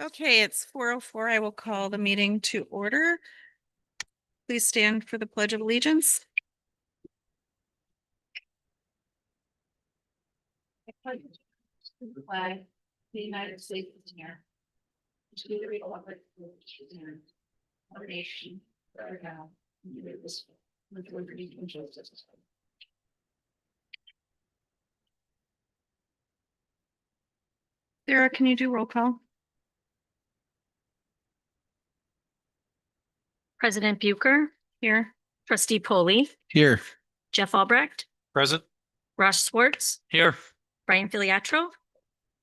Okay, it's 4:04. I will call the meeting to order. Please stand for the Pledge of Allegiance. I pledge to the flag of the United States of America, to the republic for which it stands, one nation, under God, indivisible, with liberty and justice. Sarah, can you do roll call? President Bucher, Here. Trustee Polly, Here. Jeff Albrecht, Present. Ross Schwartz, Here. Brian Filiatro,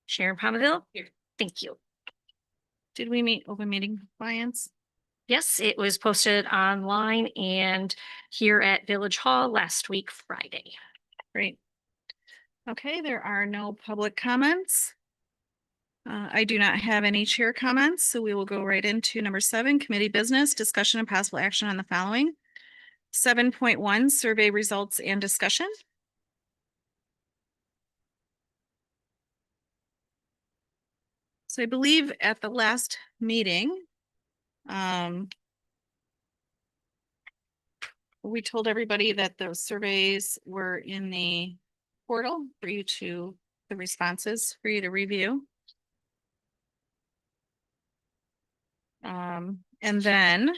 Sharon Palmaville. Here. Thank you. Did we meet open meeting compliance? Yes, it was posted online and here at Village Hall last week, Friday. Great. Okay, there are no public comments. I do not have any chair comments, so we will go right into number 7, committee business, discussion and possible action on the following. 7.1, survey results and discussion. So I believe at the last meeting, we told everybody that those surveys were in the portal for you to, the responses for you to review. And then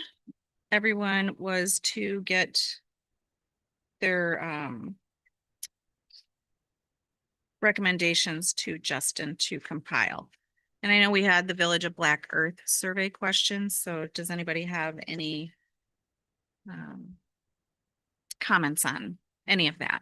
everyone was to get their recommendations to Justin to compile. And I know we had the Village of Black Earth survey questions, so does anybody have any comments on any of that?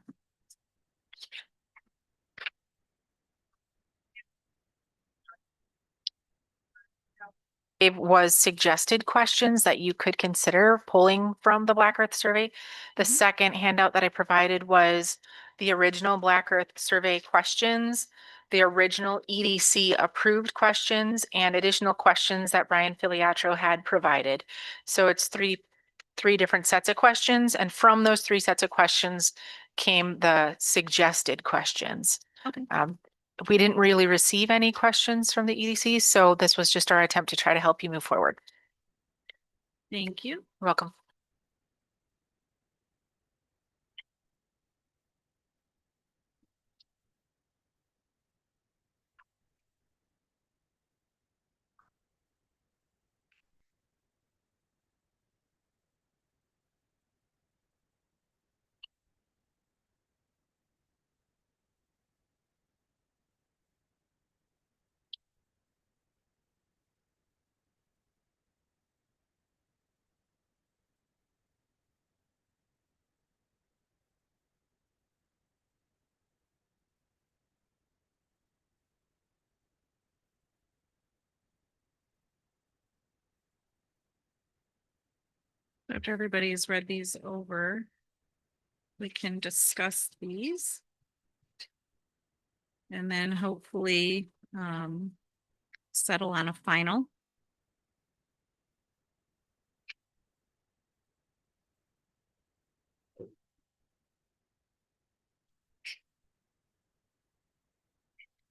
It was suggested questions that you could consider pulling from the Black Earth survey. The second handout that I provided was the original Black Earth survey questions, the original EDC approved questions, and additional questions that Brian Filiatro had provided. So it's three different sets of questions, and from those 3 sets of questions came the suggested questions. Okay. We didn't really receive any questions from the EDC, so this was just our attempt to try to help you move forward. Thank you. You're welcome. After everybody's read these over, we can discuss these. And then hopefully settle on a final.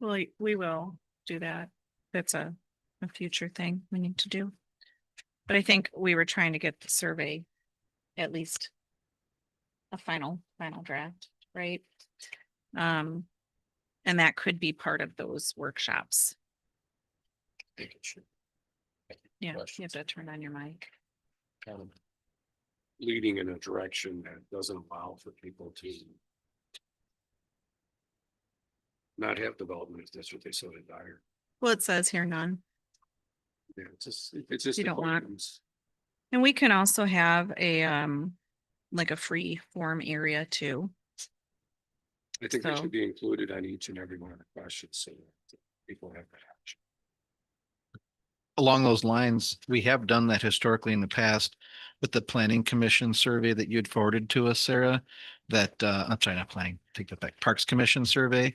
Well, we will do that. That's a future thing we need to do. But I think we were trying to get the survey, at least a final draft, right? And that could be part of those workshops. I think it should. Yeah, you have to turn on your mic. Kind of leading in a direction that doesn't allow for people to not have development if that's what they so desire. Well, it says here none. Yeah, it's just You don't want- questions. And we can also have a like a free form area too. I think they So- should be included on each and every one of the questions so that people have that option. Along those lines, we have done that historically in the past with the planning commission survey that you had forwarded to us, Sarah. That, I'm sorry, not planning, take that back, Parks Commission survey,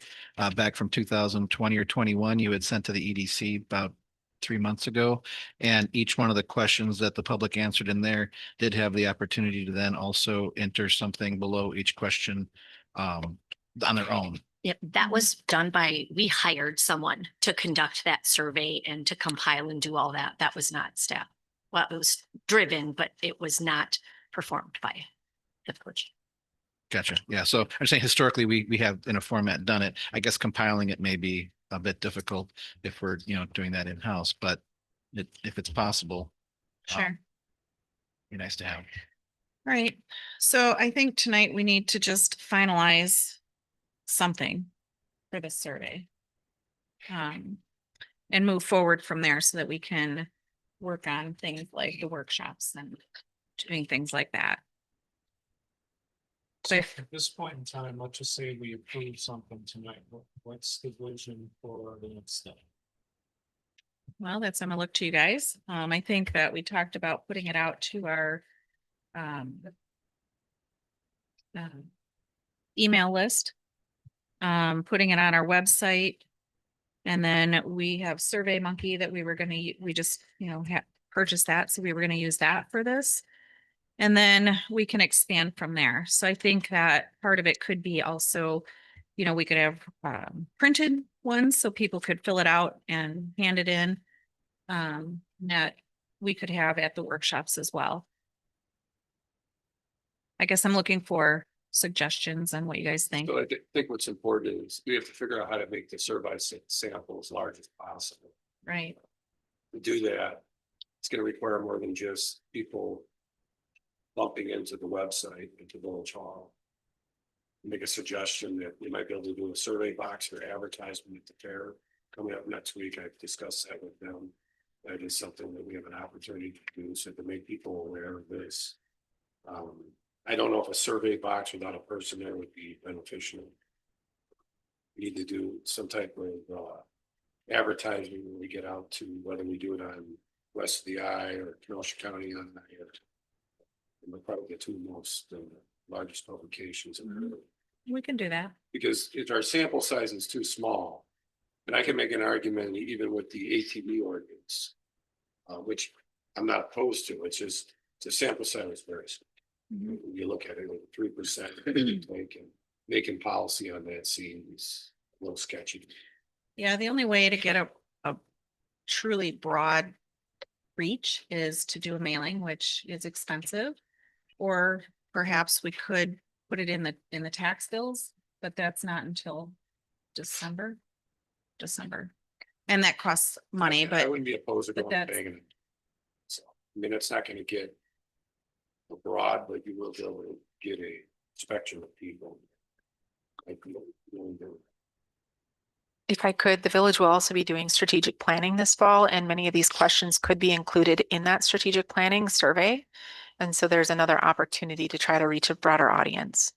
back from 2020 or 21, you had sent to the EDC about 3 months ago. And each one of the questions that the public answered in there did have the opportunity to then also enter something below each question on their own. Yep, that was done by, we hired someone to conduct that survey and to compile and do all that. That was not staff. Well, it was driven, but it was not performed by the village. Gotcha. Yeah. So I'm saying historically, we have in a format done it. I guess compiling it may be a bit difficult if we're, doing that in-house, but if it's possible, Sure. be nice to have. All right. So I think tonight we need to just finalize something for the survey. And move forward from there so that we can work on things like the workshops and doing things like that. So If- at this point in time, let's just say we approve something tonight. What's the vision for the next step? Well, I'm gonna look to you guys. I think that we talked about putting it out to our um, email list, putting it on our website. And then we have Survey Monkey that we were gonna, we just, purchased that, so we were gonna use that for this. And then we can expand from there. So I think that part of it could be also, we could have printed ones so people could fill it out and hand it in. That we could have at the workshops as well. I guess I'm looking for suggestions on what you guys think. So I think what's important is we have to figure out how to make the survey sample as large as possible. Right. To do that, it's gonna require more than just people bumping into the website, into Village Hall. Make a suggestion that we might be able to do a survey box or advertisement at the fair coming up next week. I've discussed that with them. That is something that we have an opportunity to do, so to make people aware of this. I don't know if a survey box without a person there would be beneficial. We need to do some type of advertising when we get out to, whether we do it on West of the Eye or Kenosha County on that. And we'll probably get two most largest publications in there. We can do that. Because if our sample size is too small, and I can make an argument even with the ATV ordinance, which I'm not opposed to, it's just the sample size is very small. Mhm. When you look at it, 3% making policy on that seems a little sketchy. Yeah, the only way to get a truly broad reach is to do a mailing, which is expensive. Or perhaps we could put it in the tax bills, but that's not until December. And that costs money, I but wouldn't be opposed to but going and that's- banging it. So, I mean, it's not gonna get broad, but you will be able to get a spectrum of people. Like, If I could, the village will also be doing strategic planning this fall, and many of these questions could be included in that strategic planning survey. And so there's another opportunity to try to reach a broader audience.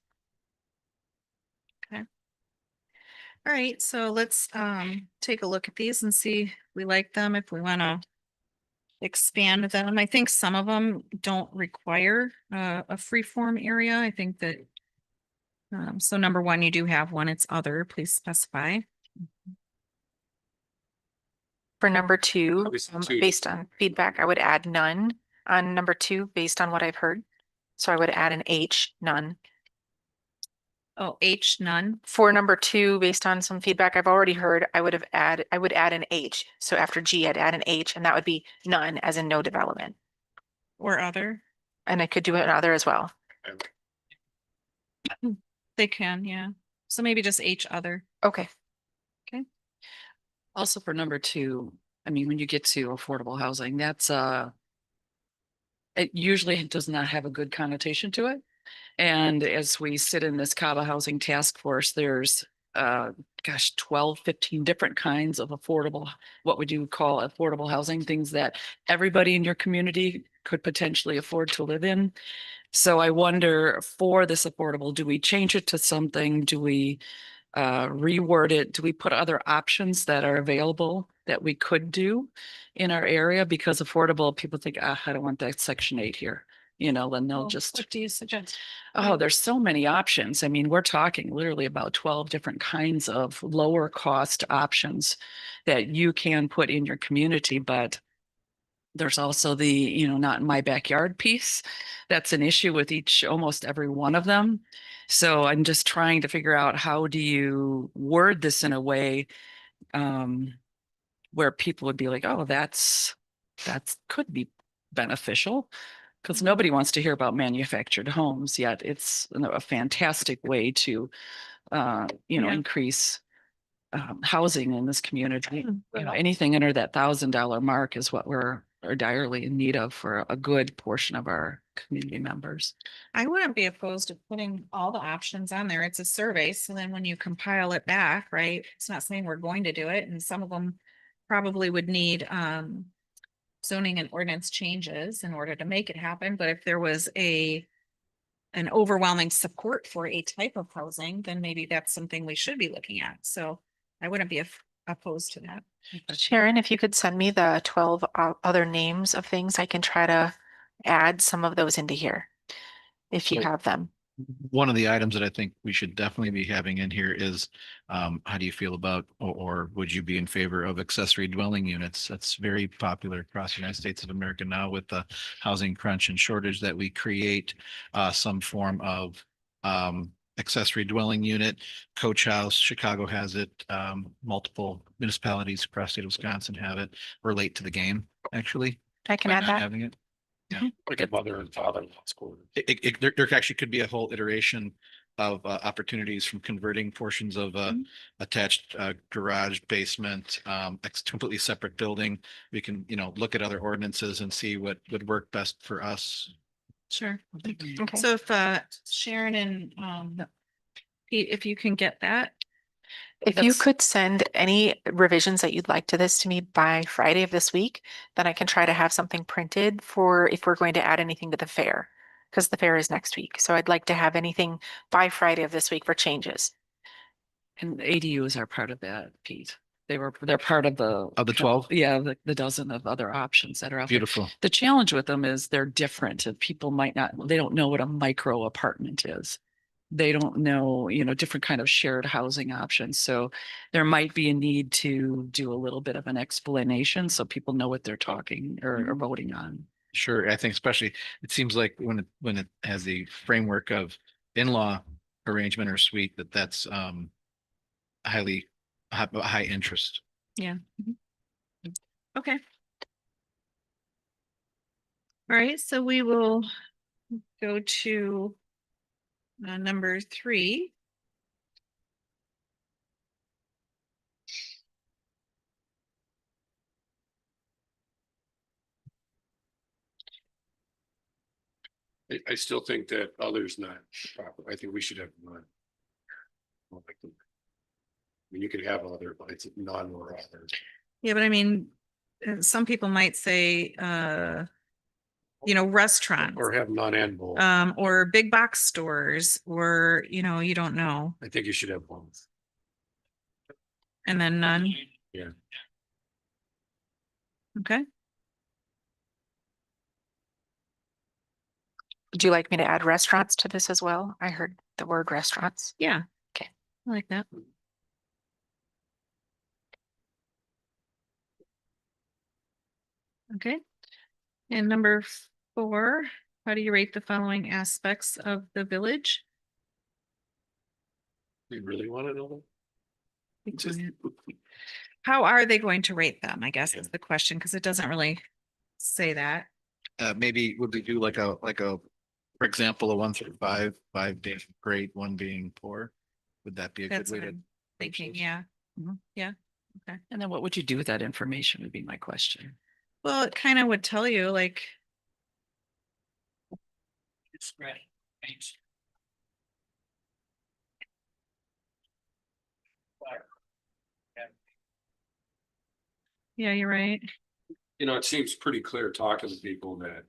all right, so let's take a look at these and see if we like them, if we want to expand them. I think some of them don't require a free form area. I think that so number one, you do have one, it's other, please specify. For number two, Obviously, two. based on feedback, I would add none on number two, based on what I've heard. So I would add an H, none. Oh, H, none. For number two, based on some feedback I've already heard, I would add an H. So after G, I'd add an H, and that would be none, as in no development. Or other. And I could do another as well. They can, yeah. So maybe just H other. Okay. Also for number two, I mean, when you get to affordable housing, that's it usually does not have a good connotation to it. And as we sit in this CABA Housing Task Force, there's 12, 15 different kinds of affordable, what would you call affordable housing, things that everybody in your community could potentially afford to live in. So I wonder, for this affordable, do we change it to something? Do we reword it? Do we put other options that are available that we could do in our area? Because affordable, people think, I don't want that Section 8 here. Then they'll Well, just, What do you suggest? oh, there's so many options. I mean, we're talking literally about 12 different kinds of lower cost options that you can put in your community, but there's also the, not in my backyard piece. That's an issue with almost every one of them. So I'm just trying to figure out how do you word this in a way where people would be like, oh, that's could be beneficial. Because nobody wants to hear about manufactured homes, yet it's a fantastic way to Yeah. increase housing in this community. Mm. Anything under that $1,000 mark is what we're are direly in need of for a good portion of our community members. I wouldn't be opposed to putting all the options on there. It's a survey, so then when you compile it back, right? It's not saying we're going to do it, and some of them probably would need zoning and ordinance changes in order to make it happen, but if there was an overwhelming support for a type of housing, then maybe that's something we should be looking at. So I wouldn't be opposed to that. Sharon, if you could send me the 12 other names of things, I can try to add some of those into here. If you So- have them. One of the items that I think we should definitely be having in here is, how do you feel about, or would you be in favor of accessory dwelling units? That's very popular across the United States of America now with the housing crunch and shortage that we create, some form of, accessory dwelling unit. Coach House, Chicago has it, multiple municipalities across the state of Wisconsin have it, relate to the game, actually. I can by add not that. Having it. Like a mother and father-in-law's quarters. There actually could be a whole iteration of opportunities from converting portions of attached garage, basement, completely separate building. We can, look at other ordinances and see what would work best for us. Sure. Okay. So if Sharon and Pete, if you can get that, If you That's- could send any revisions that you'd like to this to me by Friday of this week, then I can try to have something printed for if we're going to add anything to the fair. Because the fair is next week. So I'd like to have anything by Friday of this week for changes. And ADUs are part of that, Pete. They're part of the. Of the 12? Yeah, the dozen of other options that are out there. Beautiful. The challenge with them is they're different and people they don't know what a micro apartment is. They don't know, different kind of shared housing options. So there might be a need to do a little bit of an explanation so people know what they're talking or voting on. Sure. I think especially, it seems like when it has the framework of in-law arrangement or suite, that's high interest. yeah. Okay. All right, so we will go to number 3. I still think that others not proper. I think we should have none. I mean, you can have other, but it's none or other. Yeah, but I mean, some people might say, restaurants, Or have none and both. or big box stores, or, you don't know, I think you should have both. and then none. Yeah. Okay, Would you like me to add restaurants to this as well? I heard the word restaurants. yeah. Okay. I like that. Okay. And number 4, how do you rate the following aspects of the village? You really want to know? Just- How are they going to rate them? I guess is the question, because it doesn't really say that. Maybe would we do like a, for example, a 1 through 5, 5 being great, 1 being poor? Would that be a good That's way what to? I'm thinking, this? yeah. Mhm. Yeah, okay. And then what would you do with that information would be my question. Well, it kind of would tell you like. Yeah, you're right. It seems pretty clear talking to people that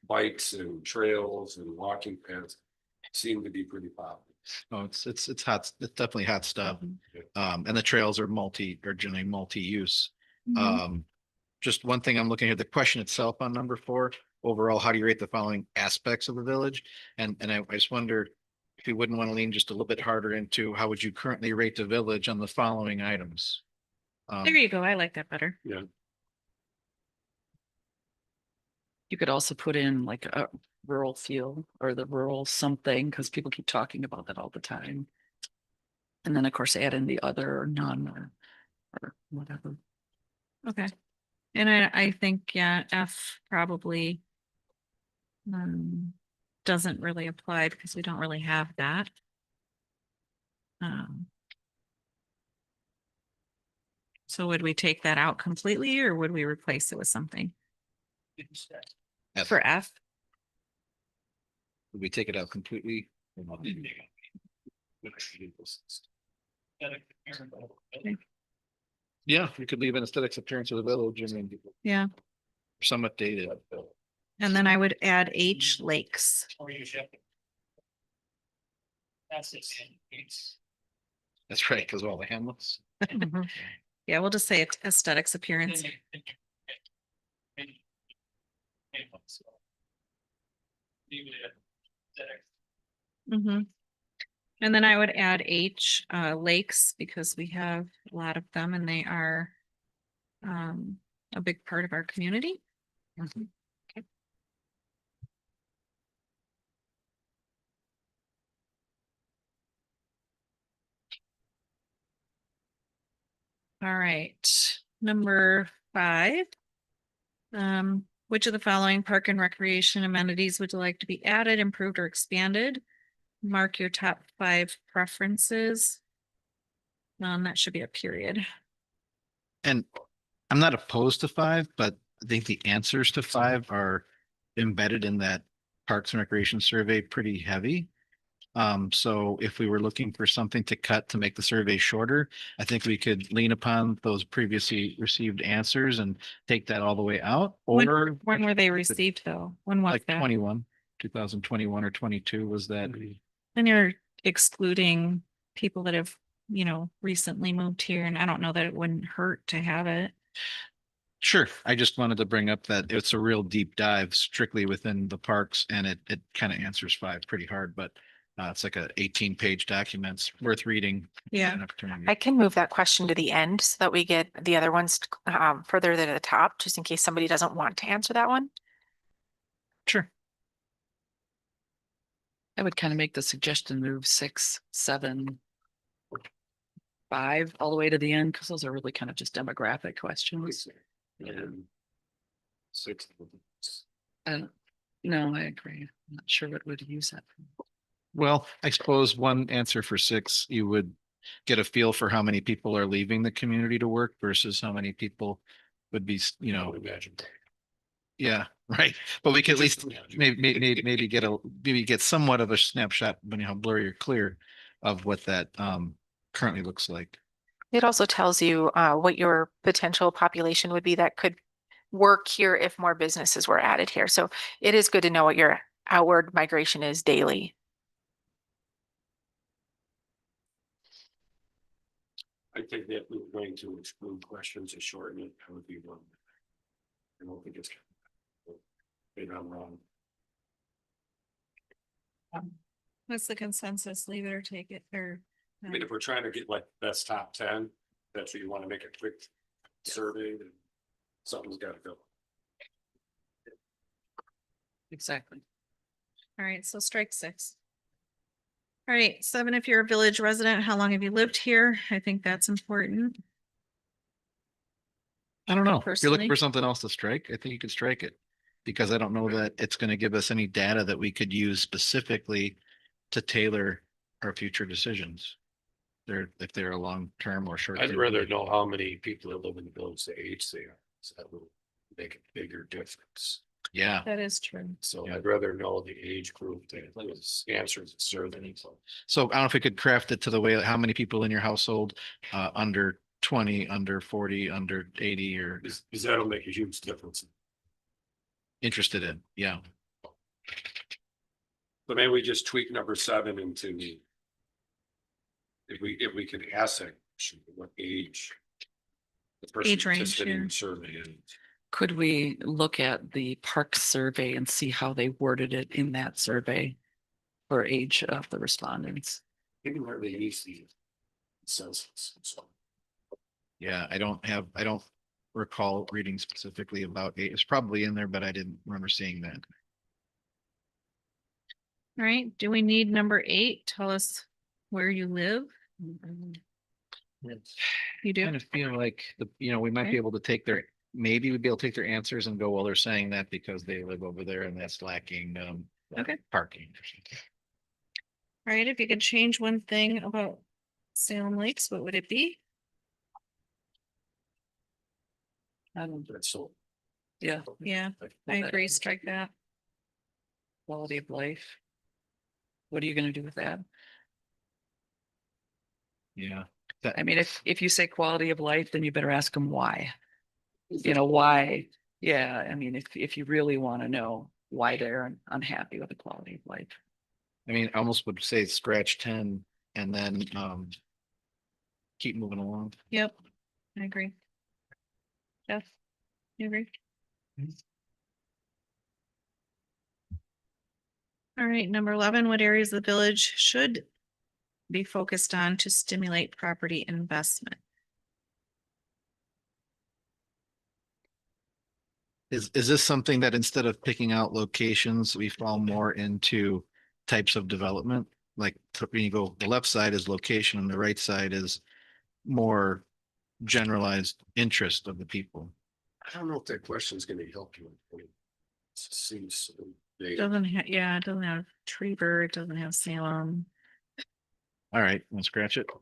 bikes and trails and walking paths seem to be pretty popular. Oh, it's hot. It's definitely hot stuff. And the trails are generally multi-use. Mhm. Just one thing I'm looking at, the question itself on number 4, overall, how do you rate the following aspects of the village? And I just wonder if you wouldn't want to lean just a little bit harder into how would you currently rate the village on the following items? There you go. I like that better. Yeah. You could also put in like a rural feel or the rural something, because people keep talking about that all the time. And then, of course, add in the other or none or whatever. Okay. And I think, yeah, F probably doesn't really apply because we don't really have that. So would we take that out completely or would we replace it with something F. for F? Would we take it out completely? Yeah, you could leave an aesthetics appearance of the village and then Yeah. some updated. And then I would add H lakes. That's right, because of all the hamlets. Yeah, we'll just say aesthetics appearance. Mhm. And then I would add H, lakes, because we have a lot of them and they are a big part of our community. Okay. All right, number 5. Which of the following park and recreation amenities would you like to be added, improved, or expanded? Mark your top 5 preferences. That should be a period. And I'm not opposed to 5, but I think the answers to 5 are embedded in that Parks and Recreation survey pretty heavy. So if we were looking for something to cut to make the survey shorter, I think we could lean upon those previously received answers and take that all the way out. Or When were they received though? When was like that? 2021 or 22 was that? And you're excluding people that have, recently moved here, and I don't know that it wouldn't hurt to have it. Sure. I just wanted to bring up that it's a real deep dive strictly within the parks and it kind of answers 5 pretty hard, but it's like a 18-page document. It's worth reading. Yeah. An opportunity. I can move that question to the end so that we get the other ones further to the top, just in case somebody doesn't want to answer that one. Sure. I would kind of make the suggestion move 6, 7, 5 all the way to the end, because those are really kind of just demographic questions. And 6. No, I agree. I'm not sure what would use that for. Well, I suppose one answer for 6, you would get a feel for how many people are leaving the community to work versus how many people would be, I would imagine. yeah, right. But we could at least maybe get somewhat of a snapshot, when how blurry or clear of what that currently looks like. It also tells you what your potential population would be that could work here if more businesses were added here. So it is good to know what your outward migration is daily. I think that we're going to exclude questions and shorten it. That would be one. I don't think it's. Maybe I'm wrong. What's the consensus? Leave it or take it, or? I mean, if we're trying to get like best top 10, that's what you want to make a quick survey, then something's got to go. Exactly. All right, so strike 6. All right, 7, if you're a village resident, how long have you lived here? I think that's important. I don't know. If you're looking Personally. for something else to strike, I think you could strike it. Because I don't know that it's going to give us any data that we could use specifically to tailor our future decisions. If they're a long-term or short. I'd rather know how many people that live in the village, the age they are. So that will make a bigger difference. Yeah, That is true. So I'd rather know the age group that answers the survey. so I don't know if we could craft it to the way, how many people in your household, under 20, under 40, under 80, or Because that'll make a huge difference. interested in, yeah. But maybe we just tweak number 7 into the. If we could ask that question, what age? The person Age range, participating in yeah. the survey is. Could we look at the park survey and see how they worded it in that survey for age of the respondents? Maybe where they use the census. So Yeah, I don't recall reading specifically about it. It's probably in there, but I didn't remember seeing that. All right, do we need number 8? Tell us where you live. You do? Kind of feel like we might Okay. be able to take maybe we'd be able to take their answers and go, well, they're saying that because they live over there and that's lacking Okay. parking or something. All right, if you could change one thing about Salem Lakes, what would it be? That's so. Yeah, Yeah, I agree, strike that. quality of life. What are you gonna do with that? Yeah. I mean, if you say quality of life, then you better ask them why. You know, why? Yeah, I mean, if you really want to know why they're unhappy with the quality of life. I mean, I almost would say scratch 10 and then keep moving along. Yep, I agree. Jeff, you agree? All right, number 11, what areas of the village should be focused on to stimulate property investment? Is this something that instead of picking out locations, we fall more into types of development? Like when you go, the left side is location and the right side is more generalized interest of the people. I don't know if that question is gonna help you. It seems so big. Doesn't have, yeah, it doesn't have Treber, it doesn't have Salem. All right, let's scratch it. I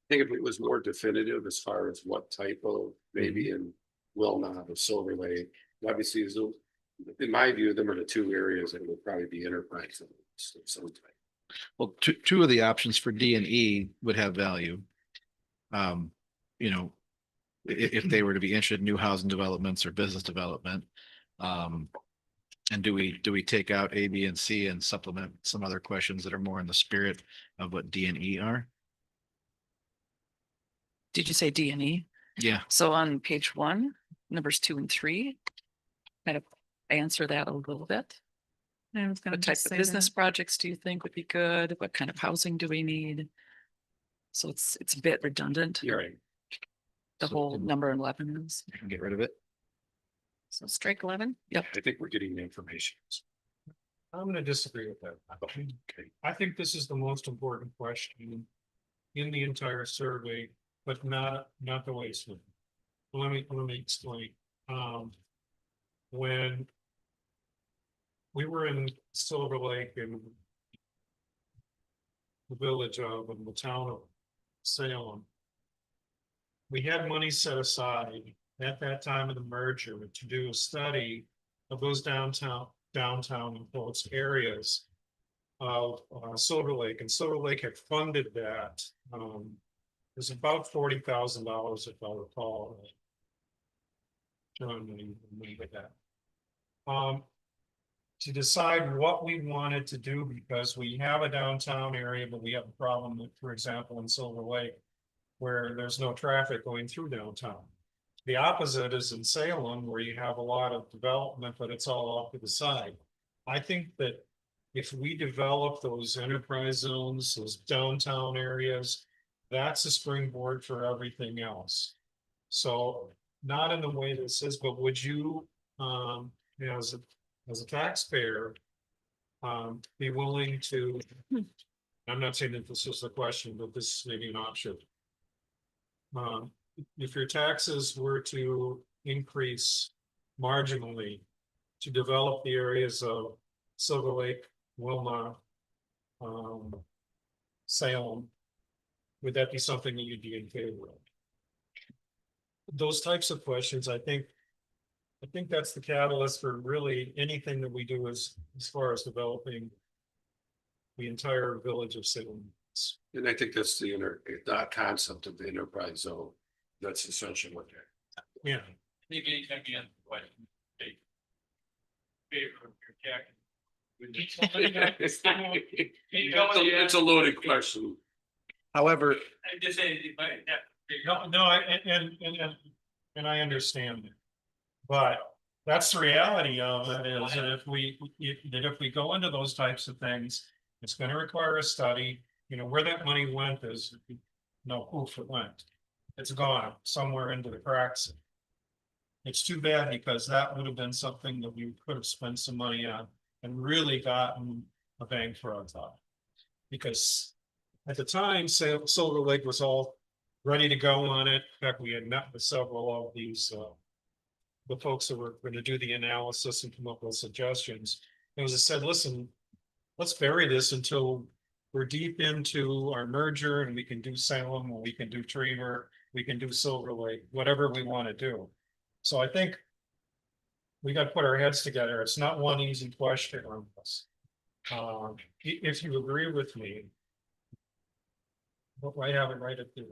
think if it was more definitive as far as what type of, maybe in Wilmot or Silver Lake, obviously, in my view, them are the two areas that would probably be enterprise of some type. Well, two of the options for D and E would have value. You know, if they were to be interested in new housing developments or business development. And do we take out A, B, and C and supplement some other questions that are more in the spirit of what D and E are? Did you say D and E? Yeah, So on page 1, numbers 2 and 3, kind of answer that a little bit. I was gonna What type just of say business that. projects do you think would be good? What kind of housing do we need? So it's a bit redundant, You're right. the So whole can- number 11 is. you can get rid of it. So strike 11. I think we're getting the information. I'm gonna disagree with that. Okay. I think this is the most important question in the entire survey, but not the way it's written. Let me explain. When we were in Silver Lake in the village of, in the town of Salem, we had money set aside at that time of the merger to do a study of those downtown and quotes areas of Silver Lake, and Silver Lake had funded that. It was about $40,000 if I recall. John, we did that. To decide what we wanted to do, because we have a downtown area, but we have a problem with, for example, in Silver Lake, where there's no traffic going through downtown. The opposite is in Salem, where you have a lot of development, but it's all off to the side. I think that if we develop those enterprise zones, those downtown areas, that's a springboard for everything else. So not in the way this is, but would you, as a taxpayer, be willing to, I'm not saying that this is the question, but this may be an option. If your taxes were to increase marginally to develop the areas of Silver Lake, Wilmot, Salem, would that be something that you'd be in favor of? Those types of questions, I think that's the catalyst for really anything that we do as far as developing the entire village of Salem. And I think that's the concept of the enterprise zone. That's essentially what that. Yeah. It's a loaded question. However, No, and I understand it. But that's the reality of it, is that if we go into those types of things, it's gonna require a study, where that money went is, no proof it went. It's gone somewhere into the cracks It's too bad because that would have been something that we could have spent some money on and really gotten a bang for our buck. Because at the time, Silver Lake was all ready to go on it. In fact, we had met with several of these, the folks that were going to do the analysis and come up with suggestions. It was said, listen, let's bury this until we're deep into our merger and we can do Salem, or we can do Trevor, we can do Silver Lake, whatever we want to do. So I think we got to put our heads together. It's not one easy question on this. If you agree with me, I have it right at the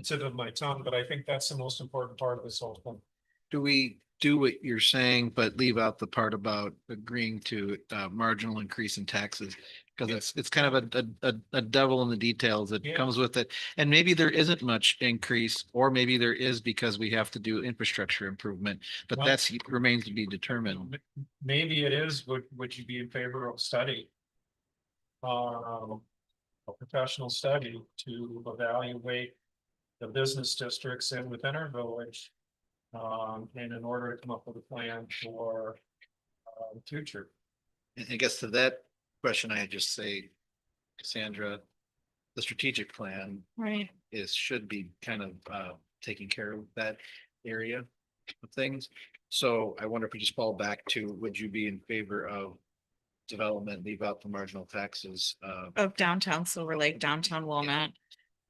tip of my tongue, but I think that's the most important part of this whole thing. Do we do what you're saying, but leave out the part about agreeing to marginal increase in taxes? Because it's kind of a devil in the details that Yeah. comes with it. And maybe there isn't much increase, or maybe there is because we have to do infrastructure improvement, but Well- that's remains to be determined. Maybe it is, would you be in favor of study? A professional study to evaluate the business districts in within our village. And in order to come up with a plan for the future. And I guess to that question, I just say, Cassandra, the strategic plan Right. should be kind of taking care of that area of things. So I wonder if we just fall back to, would you be in favor of development, leave out the marginal taxes? Of downtown Silver Lake, downtown Wilmette.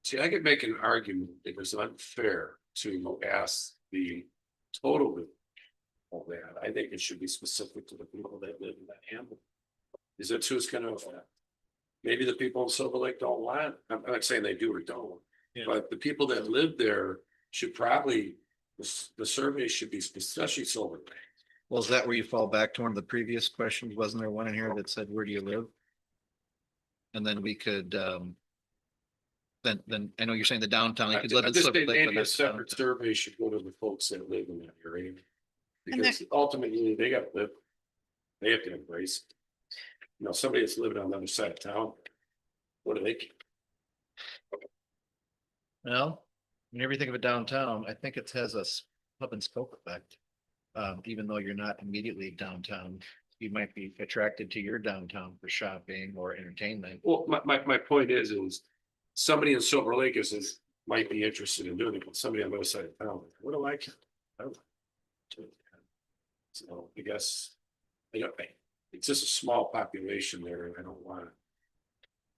See, I could make an argument that it was unfair to ask the total of that. I think it should be specific to the people that live in that hamlet. Is it who's gonna affect? Maybe the people in Silver Lake don't want, I'm not saying they do or don't, Yeah. but the people that live there should probably, the survey should be, especially Silver Lake. Well, is that where you fall back to one of the previous questions? Wasn't there one in here that said, where do you live? And then we could, then I know you're saying the downtown, you could live I in just Silver think Lake, but maybe a that's separate downtown. survey should go to the folks that live in that area. And Because ultimately, they gotta live, they have to embrace it. You know, somebody that's living on the other side of town, what do they? Well, whenever you think of a downtown, I think it has a hub and spoke effect. Even though you're not immediately downtown, you might be attracted to your downtown for shopping or entertainment. Well, my point is somebody in Silver Lake might be interested in doing it, but somebody on the other side of town, what do I? So I guess, it's just a small population there, and I don't wanna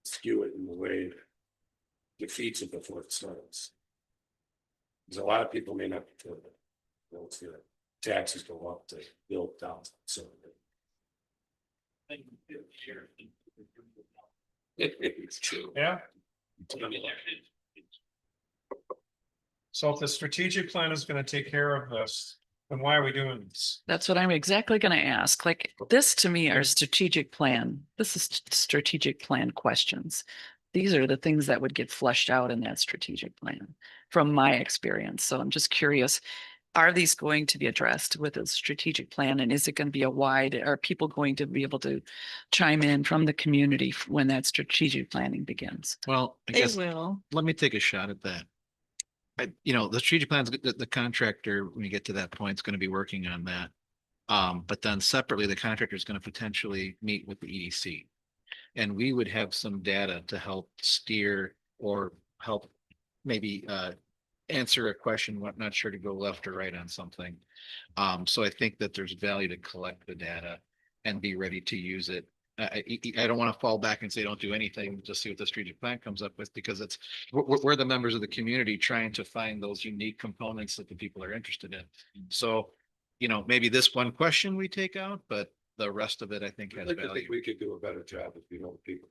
skew it in the way that defeats it before it starts. Because a lot of people may not be for it. It's gonna taxes go up to build down, so. It's true. Yeah. So if the strategic plan is going to take care of this, then why are we doing this? That's what I'm exactly gonna ask. Like, this to me are strategic plan. This is strategic plan questions. These are the things that would get flushed out in that strategic plan from my experience. So I'm just curious, are these going to be addressed with a strategic plan? And is it going to be are people going to be able to chime in from the community when that strategic planning begins? Well, I They guess, will. let me take a shot at that. The strategic plans, the contractor, when you get to that point, is going to be working on that. But then separately, the contractor is going to potentially meet with the EDC. And we would have some data to help steer or help maybe answer a question, what not sure to go left or right on something. So I think that there's value to collect the data and be ready to use it. I don't want to fall back and say, don't do anything, just see what the strategic plan comes up with, because we're the members of the community trying to find those unique components that the people are interested in. So, maybe this one question we take out, but the rest of it, I think, I has think value. we could do a better job if we know the people.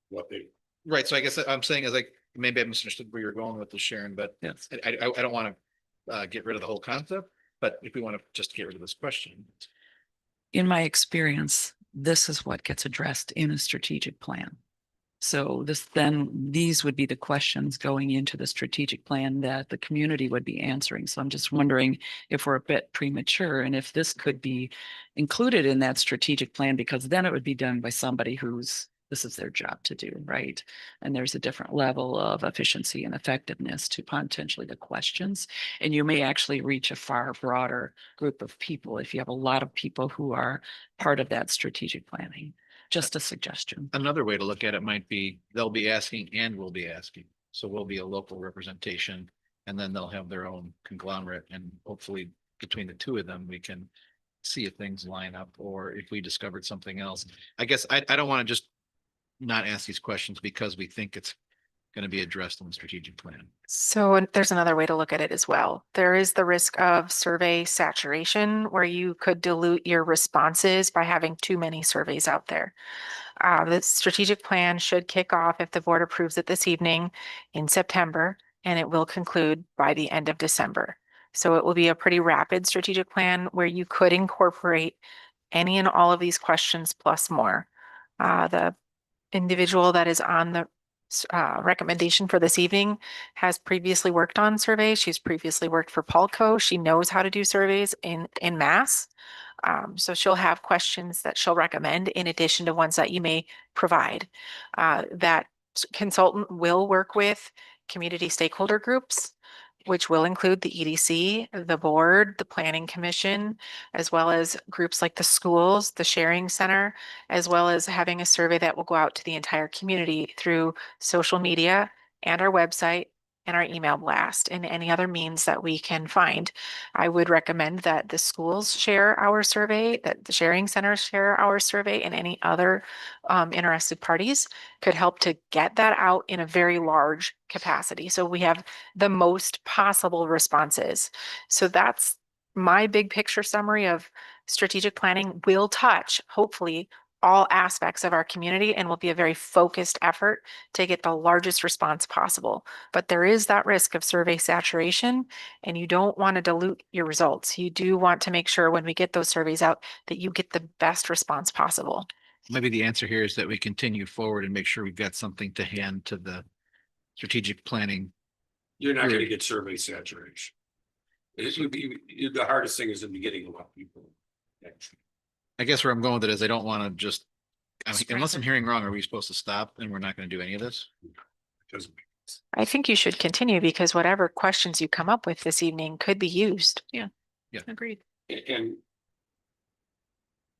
What they, Right, so I guess I'm saying is like, maybe I misunderstood where you're going with this, Sharon, but Yes. I don't want to get rid of the whole concept, but if we want to just get rid of this question. In my experience, this is what gets addressed in a strategic plan. So these would be the questions going into the strategic plan that the community would be answering. So I'm just wondering if we're a bit premature and if this could be included in that strategic plan, because then it would be done by somebody who's this is their job to do, right? And there's a different level of efficiency and effectiveness to potentially the questions. And you may actually reach a far broader group of people if you have a lot of people who are part of that strategic planning. Just a suggestion. Another way to look at it might be they'll be asking and we'll be asking. So we'll be a local representation and then they'll have their own conglomerate and hopefully between the two of them, we can see if things line up or if we discovered something else. I guess I don't want to just not ask these questions because we think it's going to be addressed in the strategic plan. So there's another way to look at it as well. There is the risk of survey saturation where you could dilute your responses by having too many surveys out there. The strategic plan should kick off if the board approves it this evening in September, and it will conclude by the end of December. So it will be a pretty rapid strategic plan where you could incorporate any and all of these questions plus more. The individual that is on the recommendation for this evening has previously worked on surveys. She's previously worked for Paulco. She knows how to do surveys in mass. So she'll have questions that she'll recommend in addition to ones that you may provide. That consultant will work with community stakeholder groups, which will include the EDC, the board, the planning commission, as well as groups like the schools, the sharing center, as well as having a survey that will go out to the entire community through social media and our website and our email blast and any other means that we can find. I would recommend that the schools share our survey, that the sharing centers share our survey, and any other interested parties could help to get that out in a very large capacity. So we have the most possible responses. So that's my big picture summary of strategic planning will touch, hopefully, all aspects of our community and will be a very focused effort to get the largest response possible. But there is that risk of survey saturation and you don't want to dilute your results. You do want to make sure when we get those surveys out that you get the best response possible. Maybe the answer here is that we continue forward and make sure we've got something to hand to the strategic planning. You're not gonna get survey saturation. It would be, the hardest thing is in getting a lot of people. Actually, I guess where I'm going with it is I don't want to just, I mean, unless I'm Strengthen. hearing wrong, are we supposed to stop and we're not going to do any of this? because I think you should continue because whatever questions you come up with this evening could be used. Agreed. and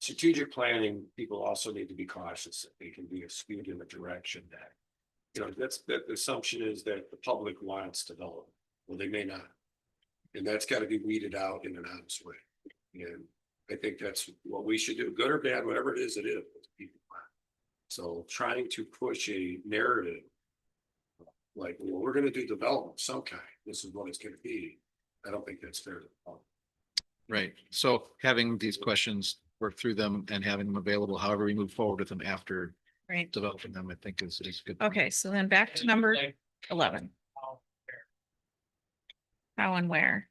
strategic planning, people also need to be cautious that they can be skewed in a direction that, that the assumption is that the public wants development. Well, they may not. And that's got to be weeded out in an honest way. And I think that's what we should do, good or bad, whatever it is, it is. What people want. So trying to push a narrative like, well, we're going to do development of some kind. This is what it's going to be. I don't think that's fair to the public. Right. So having these questions, work through them and having them available, however we move forward with them after Right. developing them, I think is good. Okay, so then back to number 11. How and where?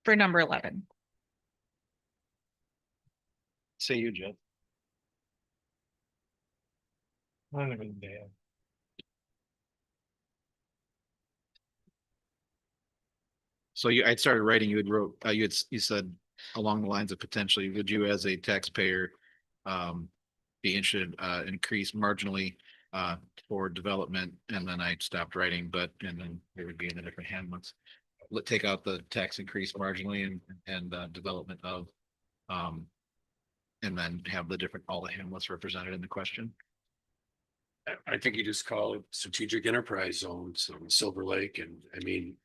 For number 11. Say you, Jed. Not even bad. So I'd started writing, you said along the lines of potentially, would you as a taxpayer be interested, increase marginally for development? And then I stopped writing, and then it would be in the different handlets. Take out the tax increase marginally and development of, and then have all the hamlets represented in the question. I think you just call it strategic enterprise zones on Silver Lake, and I mean,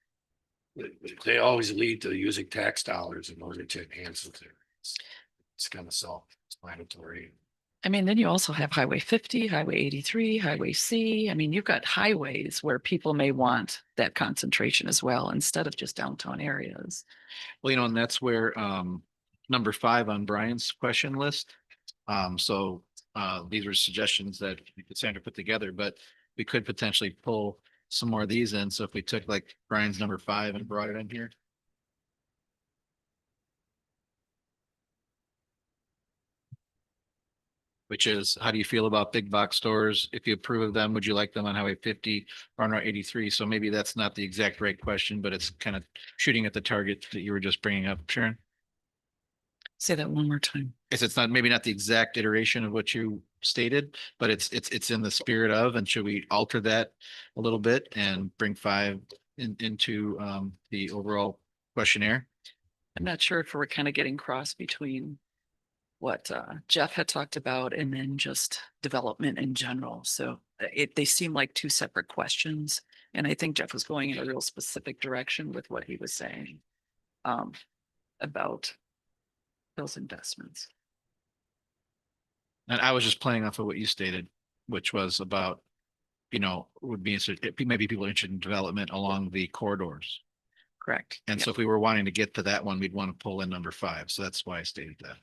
they always lead to using tax dollars in order to enhance it. It's kind of self-explanatory. I mean, then you also have Highway 50, Highway 83, Highway C. I mean, you've got highways where people may want that concentration as well, instead of just downtown areas. Well, and that's where number 5 on Brian's question list. So these were suggestions that Sandra put together, but we could potentially pull some more of these in. So if we took like Brian's number 5 and brought it in here. Which is, how do you feel about big box stores? If you approve of them, would you like them on Highway 50 or on Route 83? So maybe that's not the exact right question, but it's kind of shooting at the target that you were just bringing up, Sharon. Say that one more time. it's not, maybe not the exact iteration of what you stated, but it's in the spirit of, and should we alter that a little bit and bring 5 into the overall questionnaire? I'm not sure if we're kind of getting cross between what Jeff had talked about and then just development in general. So they seem like 2 separate questions. And I think Jeff was going in a real specific direction with what he was saying about those investments. And I was just playing off of what you stated, which was about, would be, maybe people interested in development along the corridors. Correct. And so if we were wanting to get to that one, we'd want to pull in number 5. So that's why I stated that.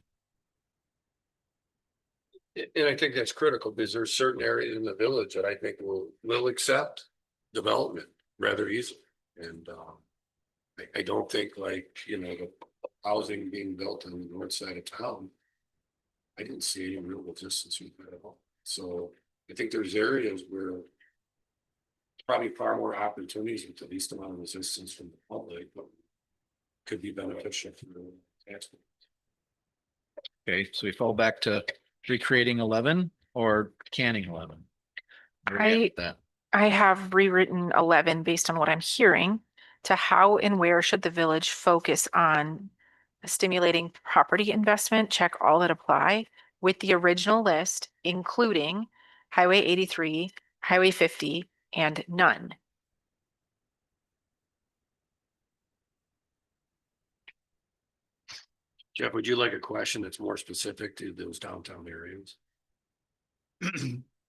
And I think that's critical because there's certain areas in the village that I think will accept development rather easily. And I don't think the housing being built on the north side of town. I didn't see any real resistance with that at all. So I think there's areas where probably far more opportunities with the least amount of resistance from the public, but could be beneficial for the taxpayer. Okay, so we fall back to recreating 11 or canning 11. Where are we at with that? I have rewritten 11 based on what I'm hearing to how and where should the village focus on stimulating property investment, check all that apply with the original list, including Highway 83, Highway 50, and none. Jeff, would you like a question that's more specific to those downtown areas?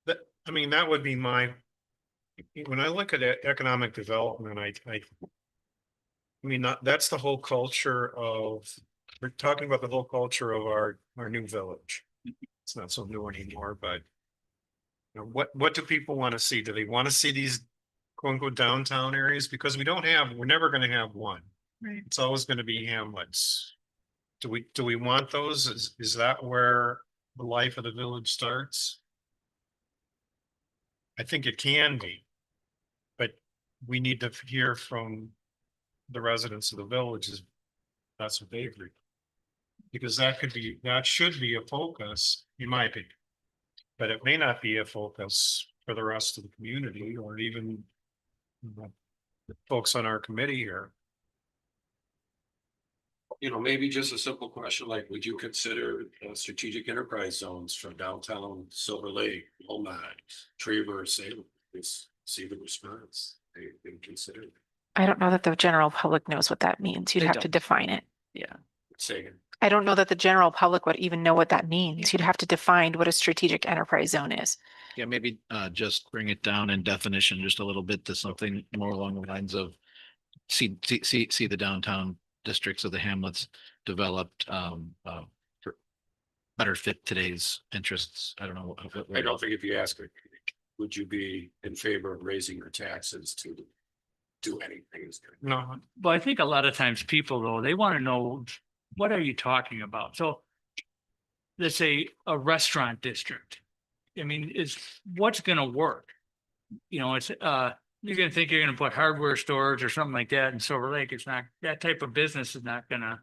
That would be when I look at economic development, that's the whole culture we're talking about the whole culture of our new village. It's not so new anymore, but what do people want to see? Do they want to see these quote unquote downtown areas? Because we're never going to have one. Right. It's always going to be hamlets. Do we want those? Is that where the life of the village starts? I think it can be, but we need to hear from the residents of the villages. That's what they agree. Because that should be a focus, in my opinion. But it may not be a focus for the rest of the community or even the folks on our committee here. Maybe just a simple question like, would you consider strategic enterprise zones from downtown Silver Lake, Wilmot, Traverse, Salem? Just see the response they consider. I don't know that the general public knows what that means. You'd They have to don't. define it. Yeah. Say again. I don't know that the general public would even know what that means. You'd have to define what a strategic enterprise zone is. Yeah, maybe just bring it down in definition just a little bit to something more along the lines of see the downtown districts of the hamlets developed for better fit today's interests. I don't know. I don't think if you ask her, would you be in favor of raising your taxes to do anything? No, Well, I think a lot of times people though, they want to know, what are you talking about? So let's say a restaurant district. I mean, what's gonna work? It's you're gonna think you're gonna put hardware stores or something like that in Silver Lake. It's not, that type of business is not gonna.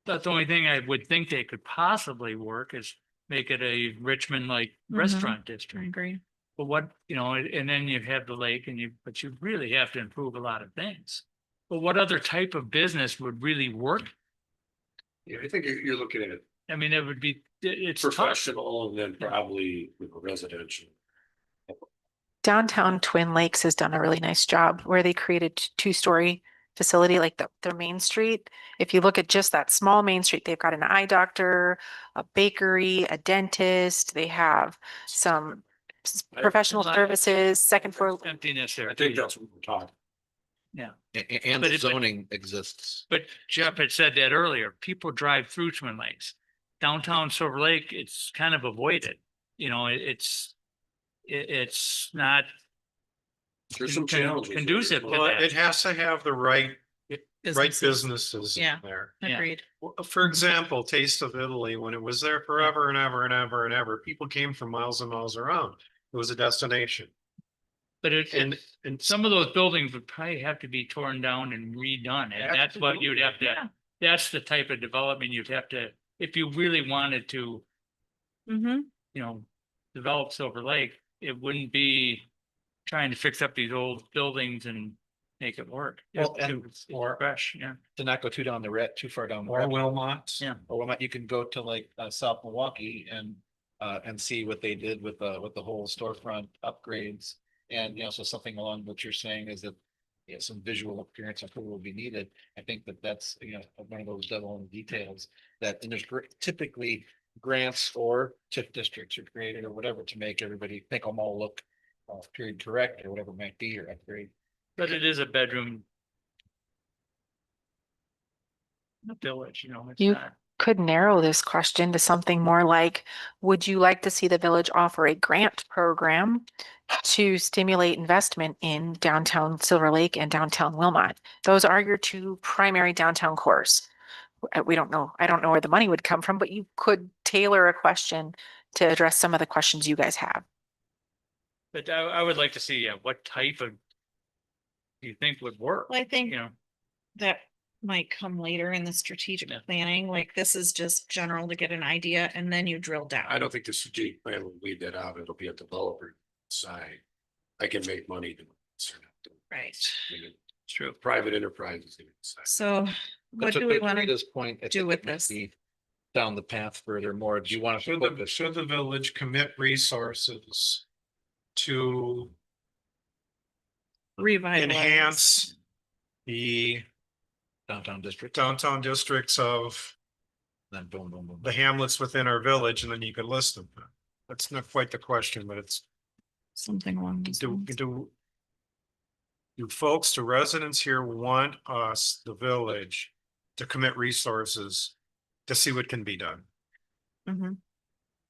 That's the only thing I would think they could possibly work is make it a Richmond-like restaurant I district. agree. But what, and then you have the lake but you really have to improve a lot of things. But what other type of business would really work? Yeah, I think you're looking at I mean, it would be, it's tough. professional and then probably residential. Downtown Twin Lakes has done a really nice job where they created 2-story facility like their main street. If you look at just that small main street, they've got an eye doctor, a bakery, a dentist. They have some professional services, second floor. Emptiness there. I think too. that's what we're talking. And But the it- zoning exists. But Jeff had said that earlier, people drive through Twin Lakes. Downtown Silver Lake, it's kind of avoided, it's not There's some challenges. conducive to well, that. it has to have the right businesses in Yeah. there. Yeah. Agreed. For example, Taste of Italy, when it was there forever and ever and ever and ever, people came from miles and miles around. It was a destination. But And some of those buildings would probably have to be torn down and redone, and that's what you'd have to, that's the type of development you'd have to if you really wanted to, Mm-hmm. you know, develop Silver Lake, it wouldn't be trying to fix up these old buildings and make it work. Well, It- and- it's fresh, yeah. To not go too far down the Or road. Wilmot. Yeah. Or Wilmot, you can go to like South Milwaukee and see what they did with the whole storefront upgrades. And, you know, so something along what you're saying is that, you know, some visual appearance approval will be needed. I think that that's, you know, one of those devil in the details that, and there's typically grants or TIF districts are created or whatever to make everybody, make them all look period correct or whatever it might be, or upgrade. But it is a bedroom. Village, you know, it's You- not. Could narrow this question to something more like, would you like to see the village offer a grant program to stimulate investment in downtown Silver Lake and downtown Wilmot? Those are your two primary downtown cores. We don't know, I don't know where the money would come from, but you could tailor a question to address some of the questions you guys have. But I would like to see, yeah, what type of. Do you think would work, Well, I think you know, that might come later in the strategic Yeah. planning. Like this is just general to get an idea and then you drill down. I don't think the strategic plan will lead that out. It'll be a developer side. I can make money doing this or not doing Right. this. I mean, it's true. Private enterprises. So what do we want At to, this point? I do think with it might this? be Down the path furthermore, do you want to Should put the, this? should the village commit resources to revitalize? enhance the Downtown district, downtown districts of then boom, boom, boom. the hamlets within our village, and then you could list them? That's not quite the question, but it's, Something along these do, lines. do folks, do residents here want us, the village, to commit resources to see what can be done? Mhm.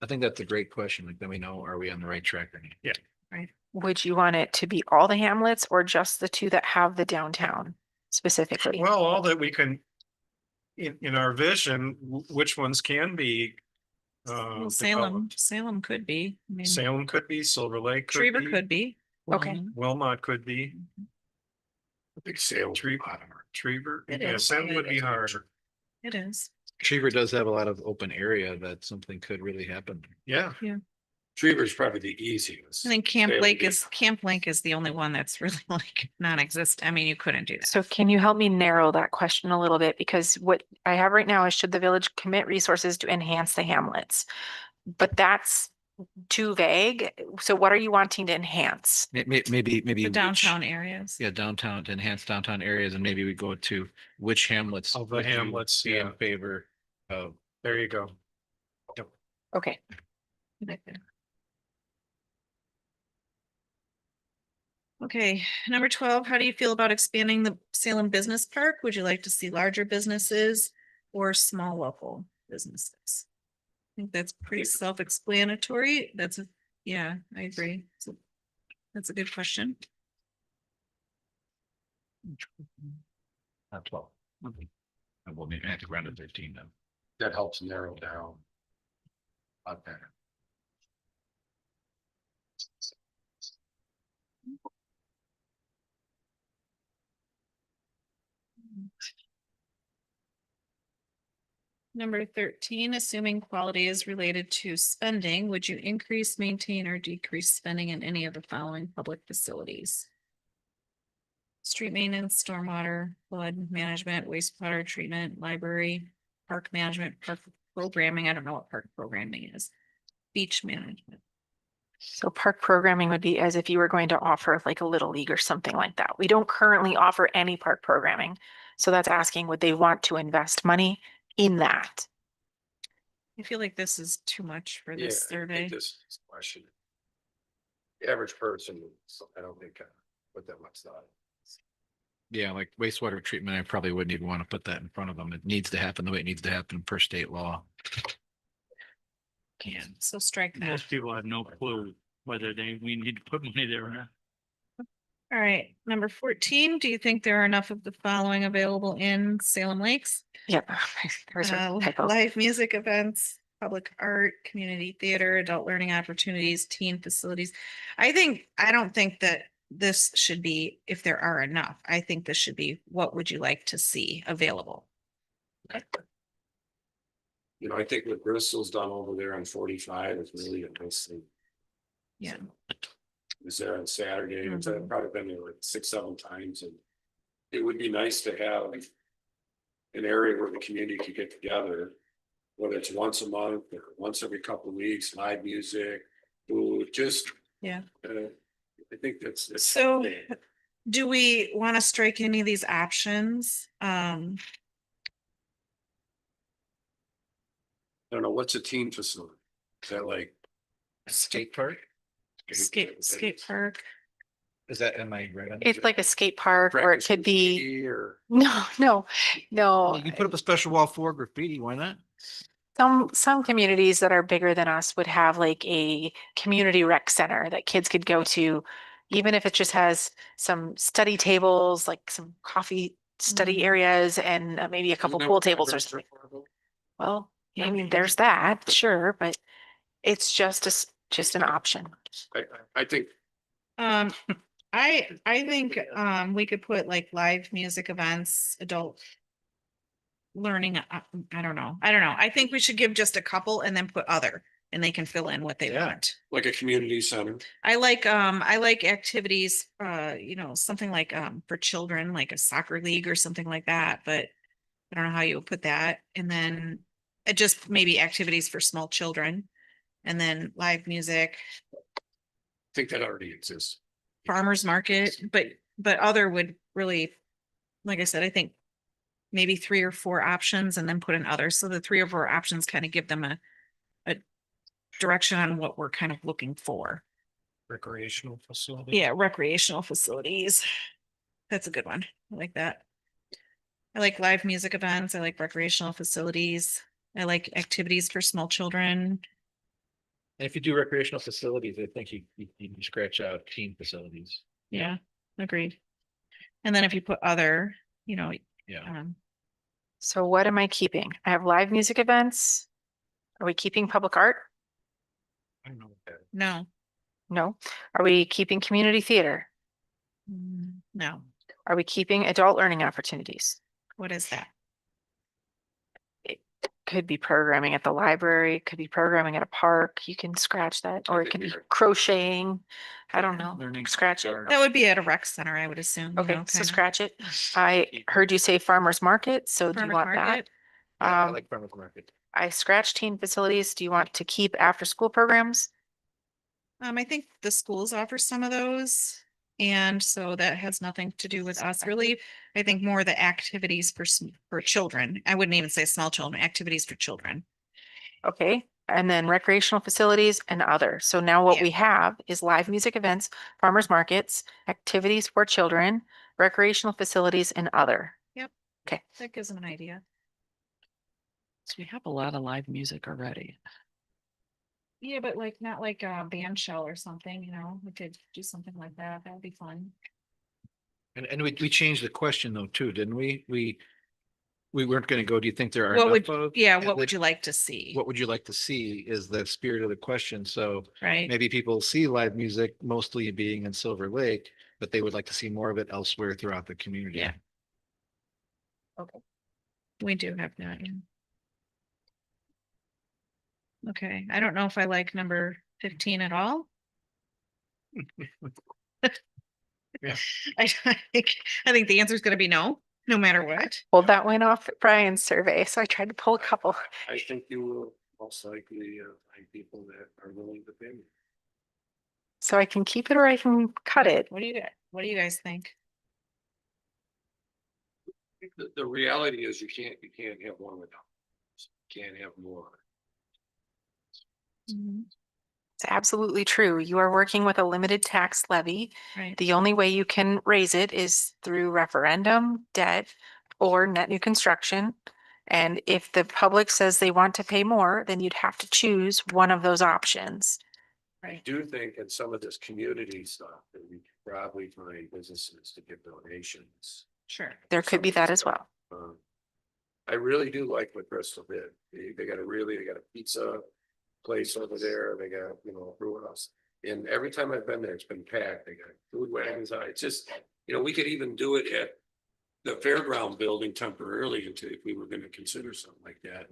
I think that's a great question. Like, then we know, are we on the right track or not? Would you want it to be all the hamlets or just the two that have the downtown specifically? Well, all that we can, in our vision, which ones can be. Well, developed. Salem could be. I mean, Salem could be, Silver Lake could Trevor be, could be. Okay. Wilmot. Wilmot could be, I think sales. Tree- bottom. Trevor, It yeah, is. Salem would be hard. It is. Cheever does have a lot of open area that something could really happen. Yeah, Trevor's probably the easiest. I think Camp Salem Lake is- Camp Lake is the only one that's really like non-existent. I mean, you couldn't do that. So can you help me narrow that question a little bit? Because what I have right now is, should the village commit resources to enhance the hamlets? But that's too vague. So what are you wanting to enhance? Maybe The which- downtown areas. Yeah, downtown, to enhance downtown areas, and maybe we go to which hamlets. Of the would you hamlets, be in yeah. favor of. there you go. Okay. Okay, number 12, how do you feel about expanding the Salem Business Park? Would you like to see larger businesses or small local businesses? I think that's pretty self-explanatory. Yeah, I agree. That's a good question. Not 12. Well, maybe I have to round to 13 then. That helps narrow down. Okay. Number 13, assuming quality is related to spending, would you increase, maintain, or decrease spending in any of the following public facilities? Street maintenance, stormwater, flood management, wastewater treatment, library, park management, park programming. I don't know what park programming is. Beach management. So park programming would be as if you were going to offer like a little league or something like that. We don't currently offer any park programming. So that's asking, would they want to invest money in that? I feel like this is too much for Yeah, this I think survey. this is a question. The average person, I don't think, put that much thought. Yeah, like wastewater treatment, I probably wouldn't even want to put that in front of them. It needs to happen the way it needs to happen per state law. Can, so strike that. most people have no clue whether we need to put money there or not. All right, number 14, do you think there are enough of the following available in Salem Lakes? Yep. There's a typo. Live music events, public art, community theater, adult learning opportunities, teen facilities. I don't think that this should be if there are enough. I think this should be, what would you like to see available? You know, I think what Bristol's done over there on 45 is really a nice thing. Yeah. Was there on Saturday, I've Mhm. probably been there like 6, 7 times, and it would be nice to have an area where the community could get together, whether it's once a month or once every couple of weeks, live music, food, just. Yeah. I think that's. So do we want to strike any of these options? I don't know, what's a teen facility? Is that like? Skate park? Skate park. Is that, am I right? on It's that? like a skate park, or it Practice could be, graffiti or? no. Well, you can put up a special wall for graffiti, why not? Some communities that are bigger than us would have like a community rec center that kids could go to, even if it just has some study tables, like some coffee study Mhm. areas and maybe a couple pool tables or something. Well, I mean, there's that, sure, but it's just an option. I think Um, I think, we could put like live music events, adult learning, I don't know. I think we should give just a couple and then put other, and they can fill in what they Yeah. want. like a community center. I like activities, something like, for children, like a soccer league or something like that, but I don't know how you would put that. And then just maybe activities for small children, and then live music, I think that already exists. farmer's market, but other would really, like I said, I think maybe 3 or 4 options and then put in others. So the 3 or 4 options kind of give them a direction on what we're kind of looking for. Recreational facility. Yeah, recreational facilities. That's a good one. I like that. I like live music events. I like recreational facilities. I like activities for small children. And if you do recreational facilities, I think you scratch out teen facilities. Yeah, agreed. And then if you put other, Yeah. So what am I keeping? I have live music events. Are we keeping public art? I don't know. no, No. Are we keeping community theater? no. Are we keeping adult learning opportunities? What is that? Could be programming at the library, could be programming at a park. You can scratch that, or it could be crocheting. I don't know. Learning Scratch it. art. That would be at a rec center, I would assume. Okay, so kinda. scratch it. I heard you say farmer's market, so do you Farmer's want that? market. I Um, like farmers market. I scratched teen facilities. Do you want to keep after school programs? I think the schools offer some of those. And so that has nothing to do with us really. I think more the activities for children. I wouldn't even say small children, activities for children. Okay, and then recreational facilities and other. So now what Yeah. we have is live music events, farmers markets, activities for children, recreational facilities and other. That gives them an idea. So we have a lot of live music already. Yeah, but like, not like a band shell or something, we could do something like that. That would be fun. And we changed the question though, too, didn't we? We weren't gonna go, do you think there are What would, enough of? yeah, And what would then you like to see? What would you like to see is the spirit of the question. So Right? maybe people see live music mostly being in Silver Lake, but they would like to see more of it elsewhere throughout the community. Yeah. We do have that, yeah. Okay, I don't know if I like number 15 at all. Yeah. I think the answer is gonna be no, no matter what. Pulled that one off Brian's survey, so I tried to pull a couple. I think you will most likely find people that are willing to pay. So I can keep it or I can cut it. What do you guys think? The reality is you can't have one without. You can't have more. It's absolutely true. You are working with a limited tax levy. Right, The only way you can raise it is through referendum, debt, or net new construction. And if the public says they want to pay more, then you'd have to choose one of those options. I do think in some of this community stuff that we could probably find businesses to give donations. sure. There could be that as well. I really do like what Bristol did. They got a pizza place over there. They got, a brew house. And every time I've been there, it's been packed. They got food wagons out. It's just, we could even do it at the fairground building temporarily until if we were gonna consider something like that.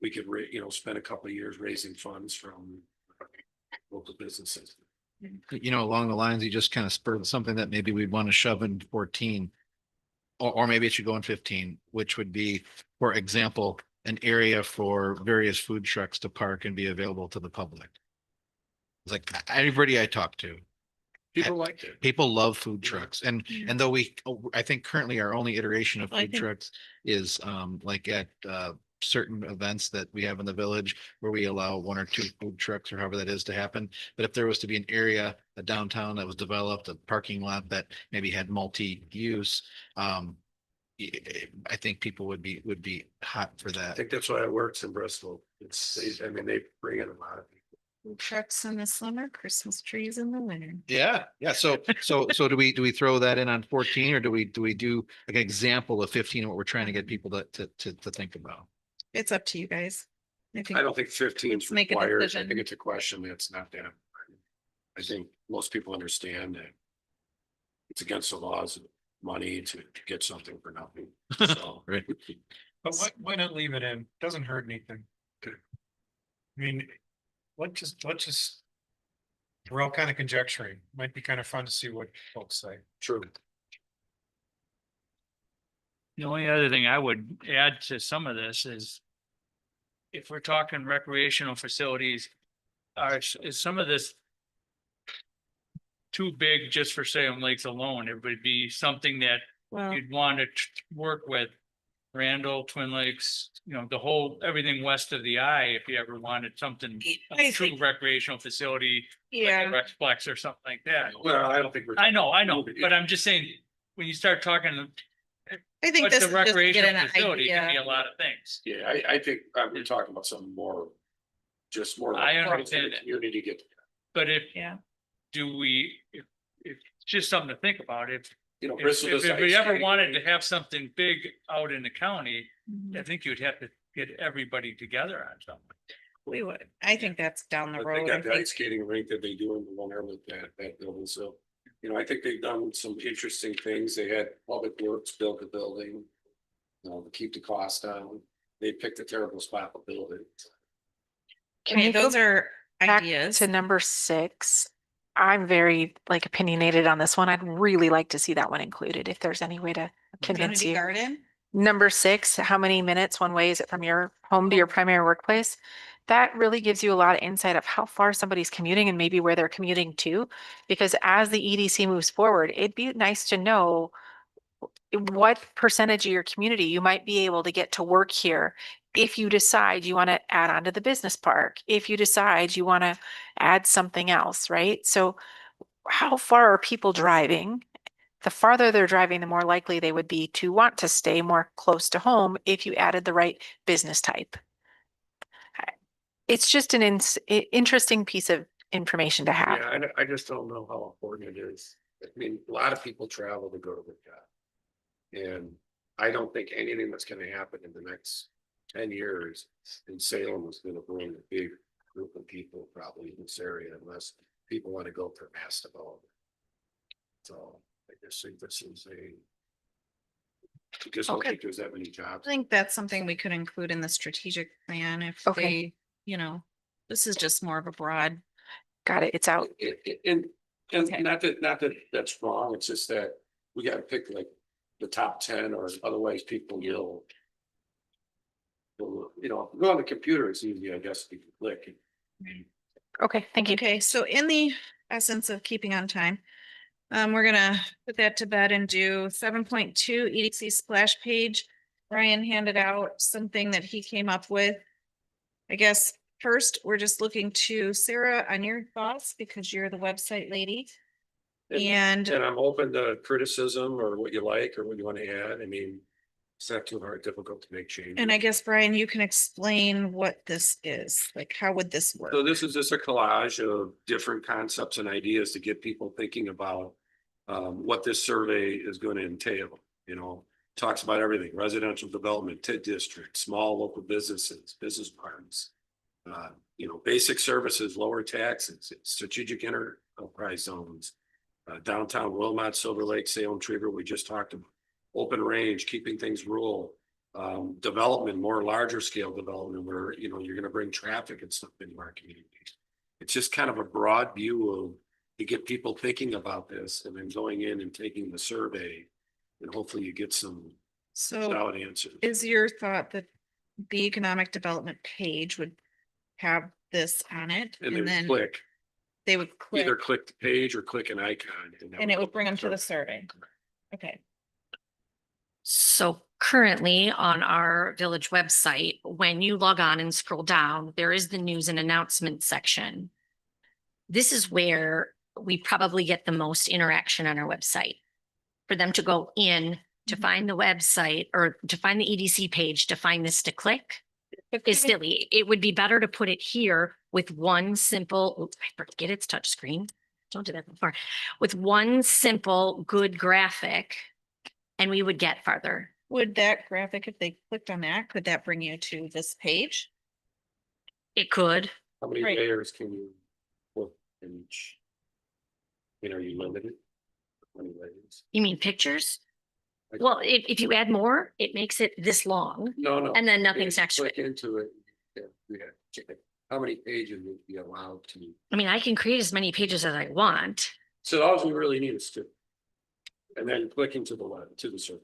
We could spend a couple of years raising funds from local businesses. You know, along the lines, you just kind of spurred something that maybe we'd want to shove in 14. Or maybe it should go in 15, which would be, for example, an area for various food trucks to park and be available to the public. It's like everybody I talk to, People liked it. people love food trucks and though I think currently our only iteration of I food think- trucks is like at certain events that we have in the village where we allow 1 or 2 food trucks or however that is to happen. But if there was to be an area, a downtown that was developed, a parking lot that maybe had multi-use, I think people would be hot for I that. think that's why it works in Bristol. I mean, they bring in a lot of people. Food trucks in the summer, Christmas trees in the winter. Yeah, yeah. So do we throw that in on 14 or do we do like an example of 15 of what we're trying to get people to think about? It's up to you guys. I think I don't think 15 is Make a required. I decision. think it's a question that's not that. I think most people understand that it's against the laws of money to get something for nothing. So, Right. But why not leave it in? Doesn't hurt anything. I mean, let's just. We're all kind of conjecturing. Might be kind of fun to see what folks say. true. The only other thing I would add to some of this is if we're talking recreational facilities, is some of this too big just for Salem Lakes alone? It would be something that well, you'd want to work with Randall, Twin Lakes, the whole, everything west of the eye, if you ever wanted something, I a true think- recreational facility, like a yeah, Rexplex or something like that. Well, I don't think we're. I know, but I'm just saying, when you start talking, I think what's this a is just to get recreational an facility, it can be idea. a lot of things. Yeah, I think we're talking about something more. Just more. I like understand the that. Community get. But Yeah. if it's just something to think about, if Bristol does we ice ever skating. wanted to have something big out in the county, Mhm. I think you'd have to get everybody together on something. We would. I think that's down the But they road. I got the think. ice skating rink that they do in the one area with that building, so. I think they've done some interesting things. They had Public Works build the building. To keep the cost down. They picked a terrible spot to build it. Can Okay, we go those are back ideas. to number 6? I'm very opinionated on this one. I'd really like to see that one included if there's any way to convince Community you. garden. Number 6, how many minutes one way is it from your home to your primary workplace? That really gives you a lot of insight of how far somebody's commuting and maybe where they're commuting to. Because as the EDC moves forward, it'd be nice to know what percentage of your community you might be able to get to work here. If you decide you want to add on to the business park, if you decide you want to add something else, right? So how far are people driving? The farther they're driving, the more likely they would be to want to stay more close to home if you added the right business type. It's just an interesting piece of information to have. Yeah, I just don't know how important it is. I mean, a lot of people travel to go to the job. And I don't think anything that's gonna happen in the next 10 years in Salem is gonna bring a big group of people probably in this area unless people want to go for mass development. So I just think this is I just don't Okay. think there's that many I jobs. think that's something we could include in the strategic plan if Okay. they, this is just more of a broad. Got it. It's out. And Okay. not that that's wrong, it's just that we gotta pick like the top 10 or otherwise people will. Go on the computer, it's easy, I guess, you can click. Okay, thank you. Okay, so in the essence of keeping on time, we're gonna put that to bed and do 7.2 EDC splash page. Brian handed out something that he came up with. I guess first, we're just looking to Sarah on your thoughts because you're the website lady. And And I'm open to criticism or what you like or what you want to add, I mean. It's not too hard, difficult to make changes. I guess, Brian, you can explain what this is, like, how would this work? So this is just a collage of different concepts and ideas to get people thinking about what this survey is going to entail, talks about everything, residential development, TID district, small local businesses, business parks. Basic services, lower taxes, strategic enterprise zones, downtown Wilmot, Silver Lake, Salem, Trigger, we just talked about. open range, keeping things rural. Development, more larger scale development where, you know, you're gonna bring traffic and stuff into our community. It's just kind of a broad view of, to get people thinking about this and then going in and taking the survey. And hopefully you get some So solid answers. is your thought that the economic development page would have this on it And and then then click, they would click either click the page or click an icon. that and it go would bring them to the survey. survey? Okay. So currently on our village website, when you log on and scroll down, there is the news and announcements section. This is where we probably get the most interaction on our website. For them to go in to Mhm. find the website or to find the EDC page, to find this to click But is couldn't- silly. It would be better to put it here with one simple, oops, I forget it's touchscreen. Don't do that before. With one simple, good graphic, and we would get farther. Would that graphic, if they clicked on that, could that bring you to this page? It could. How many Right. layers can you put in each? I mean, are you limited? How many layers? You mean pictures? Like- Well, if you add more, it makes it this long No. and then If nothing's you next to Click it. into it. Yeah. How many pages would be allowed to? I mean, I can create as many pages as I want. So all we really need is two. And then clicking to the left, to the survey.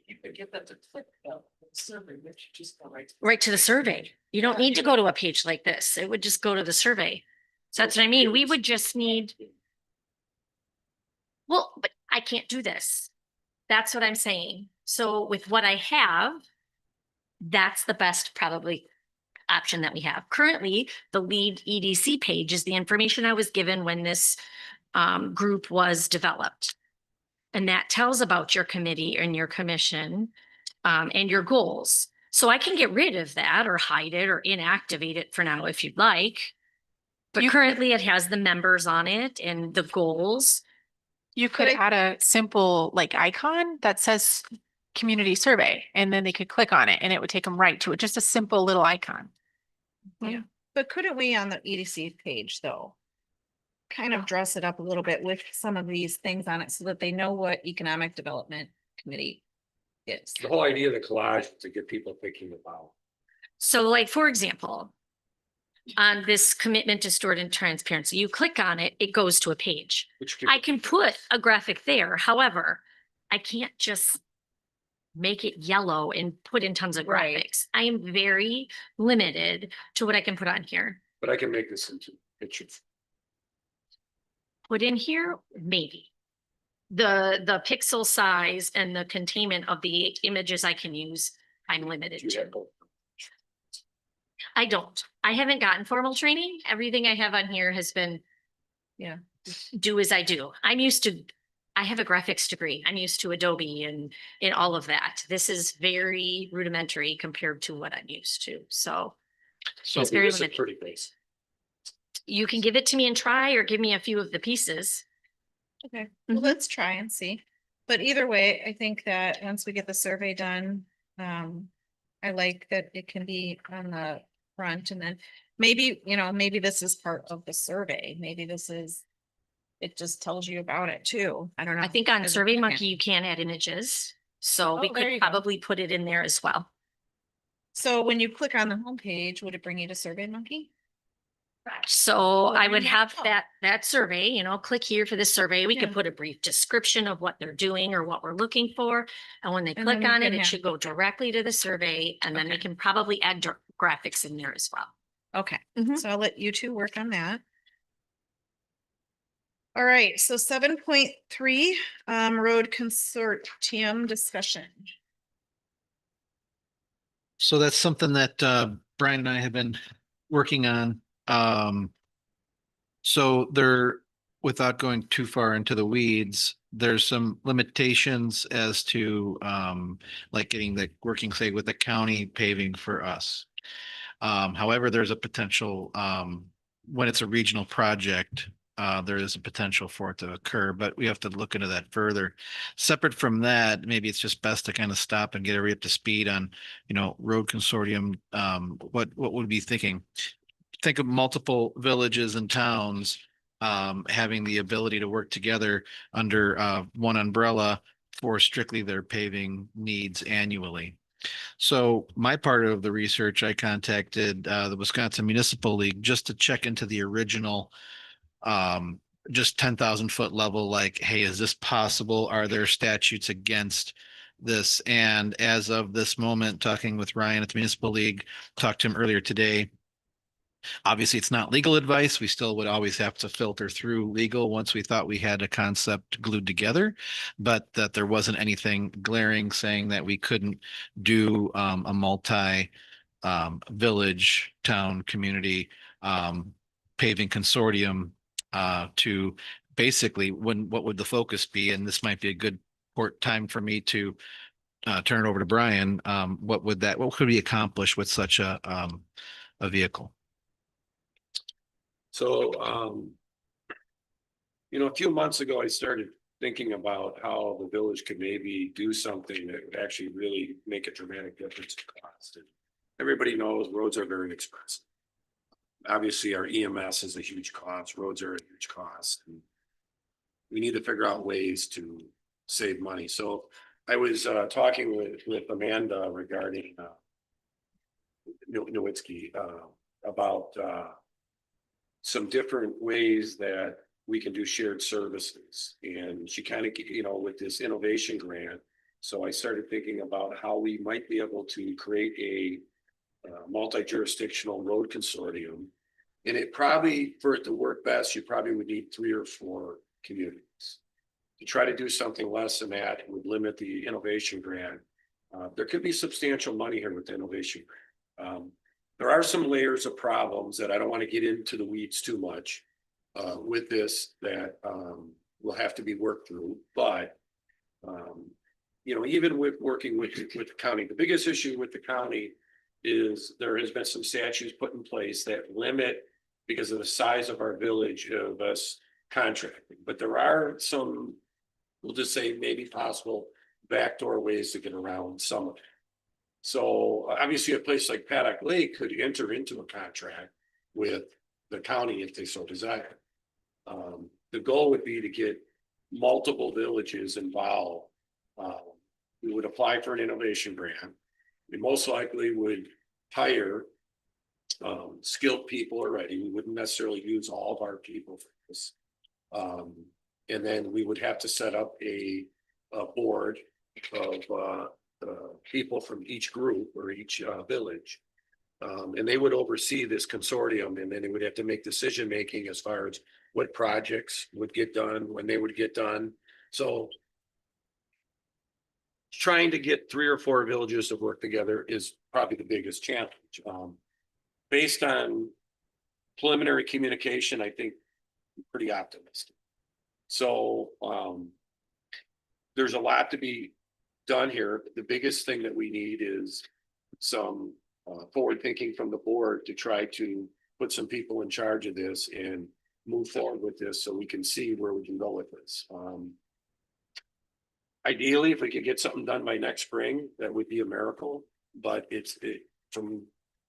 You could get them to click the survey, but you just go right. Right to the survey. You don't need to go to a page like this. It would just go to the survey. So that's what I mean. We would just need, well, but I can't do this. That's what I'm saying. So with what I have, that's the best probably option that we have. Currently, the lead EDC page is the information I was given when this group was developed. And that tells about your committee and your commission and your goals. So I can get rid of that or hide it or inactivate it for now if you'd like. But currently it has the members on it and the goals. You could But add a simple like icon that says community survey, and then they could click on it and it would take them right to it. Just a simple little icon. But couldn't we on the EDC page though? Kind of dress it up a little bit with some of these things on it so that they know what economic development committee is. The whole idea of the collage is to get people thinking about. So like, for example, on this commitment to steward and transparency, you click on it, it goes to a page. Which I can put a graphic there. However, I can't just make it yellow and put in tons of Right. graphics. I am very limited to what I can put on here. But I can make this into pictures. Put in here, maybe. The pixel size and the containment of the images I can use, I'm limited Do you to. have both? I don't. I haven't gotten formal training. Everything I have on here has been do as I do. I have a graphics degree. I'm used to Adobe and in all of that. This is very rudimentary compared to what I'm used to. So So It's very This is limited. pretty basic. you can give it to me and try, or give me a few of the pieces. Okay, well, Mhm. let's try and see. But either way, I think that once we get the survey done, I like that it can be on the front and then maybe, maybe this is part of the survey. Maybe this is, it just tells you about it too. I don't know. I think on As a Survey second. Monkey, you can add images. So we Oh, there could you go. probably put it in there as well. So when you click on the homepage, would it bring you to Survey Monkey? So I there would you have go. that survey, click here for this survey. We could Yeah. put a brief description of what they're doing or what we're looking for. And when they And click then we on it, can it have- should go directly to the survey, and then we Okay. can probably add graphics in there as well. Okay, Mhm. so I'll let you two work on that. All right, so 7.3, road consortium discussion. So that's something that Brian and I have been working on. So there, without going too far into the weeds, there's some limitations as to like getting the working, say, with the county paving for us. However, there's a potential when it's a regional project, there is a potential for it to occur, but we have to look into that further. Separate from that, maybe it's just best to kind of stop and get everybody up to speed on, road consortium. What would we be thinking? Think of multiple villages and towns having the ability to work together under one umbrella for strictly their paving needs annually. So my part of the research, I contacted the Wisconsin Municipal League just to check into the original just 10,000 foot level, like, hey, is this possible? Are there statutes against this? And as of this moment, talking with Ryan at the Municipal League, talked to him earlier today. Obviously, it's not legal advice. We still would always have to filter through legal once we thought we had a concept glued together, but that there wasn't anything glaring saying that we couldn't do a multi village, town, community paving consortium to basically what would the focus be? And this might be a good time for me to turn it over to Brian. What could we accomplish with such a vehicle? So, a few months ago, I started thinking about how the village could maybe do something that would actually really make a dramatic difference in cost. And everybody knows roads are very expensive. Obviously, our EMS is a huge cost. Roads are a huge cost. And we need to figure out ways to save money. So I was talking with Amanda regarding Nowitzki about some different ways that we can do shared services. And she kind of, with this innovation grant. So I started thinking about how we might be able to create a multi-jurisdictional road consortium. And it probably, for it to work best, you probably would need 3 or 4 communities. To try to do something less than that would limit the innovation grant. There could be substantial money here with the innovation grant. There are some layers of problems that I don't want to get into the weeds too much with this that will have to be worked through. But, even with working with the county, the biggest issue with the county is there has been some statutes put in place that limit, because of the size of our village, of us contracting. But there are some, we'll just say maybe possible backdoor ways to get around some of it. So obviously a place like Paddock Lake could enter into a contract with the county if they so desire. The goal would be to get multiple villages involved. We would apply for an innovation grant. We most likely would hire skilled people already. We wouldn't necessarily use all of our people for this. And then we would have to set up a board of people from each group or each village. And they would oversee this consortium, and then they would have to make decision making as far as what projects would get done, when they would get done. So trying to get 3 or 4 villages to work together is probably the biggest challenge. Based on preliminary communication, I think I'm pretty optimistic. So there's a lot to be done here. The biggest thing that we need is some forward thinking from the board to try to put some people in charge of this and move forward with this so we can see where we can go with this. Ideally, if we could get something done by next spring, that would be a miracle, but from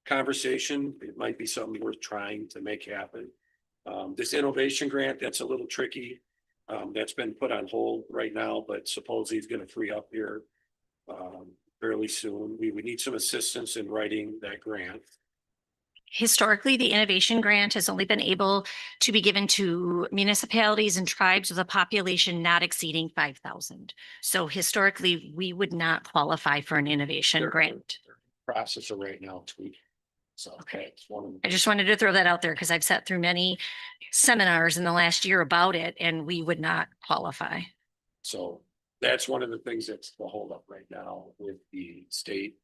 conversation, it might be something worth trying to make happen. This innovation grant, that's a little tricky. That's been put on hold right now, but supposedly it's going to free up here fairly soon. We would need some assistance in writing that grant. Historically, the innovation grant has only been able to be given to municipalities and tribes with a population not exceeding 5,000. So historically, we would not qualify for an innovation grant. Processor right now tweak. So Okay. it's one of I just wanted to throw that out there because I've sat through many seminars in the last year about it, and we would not qualify. So that's one of the things that's the holdup right now with the state.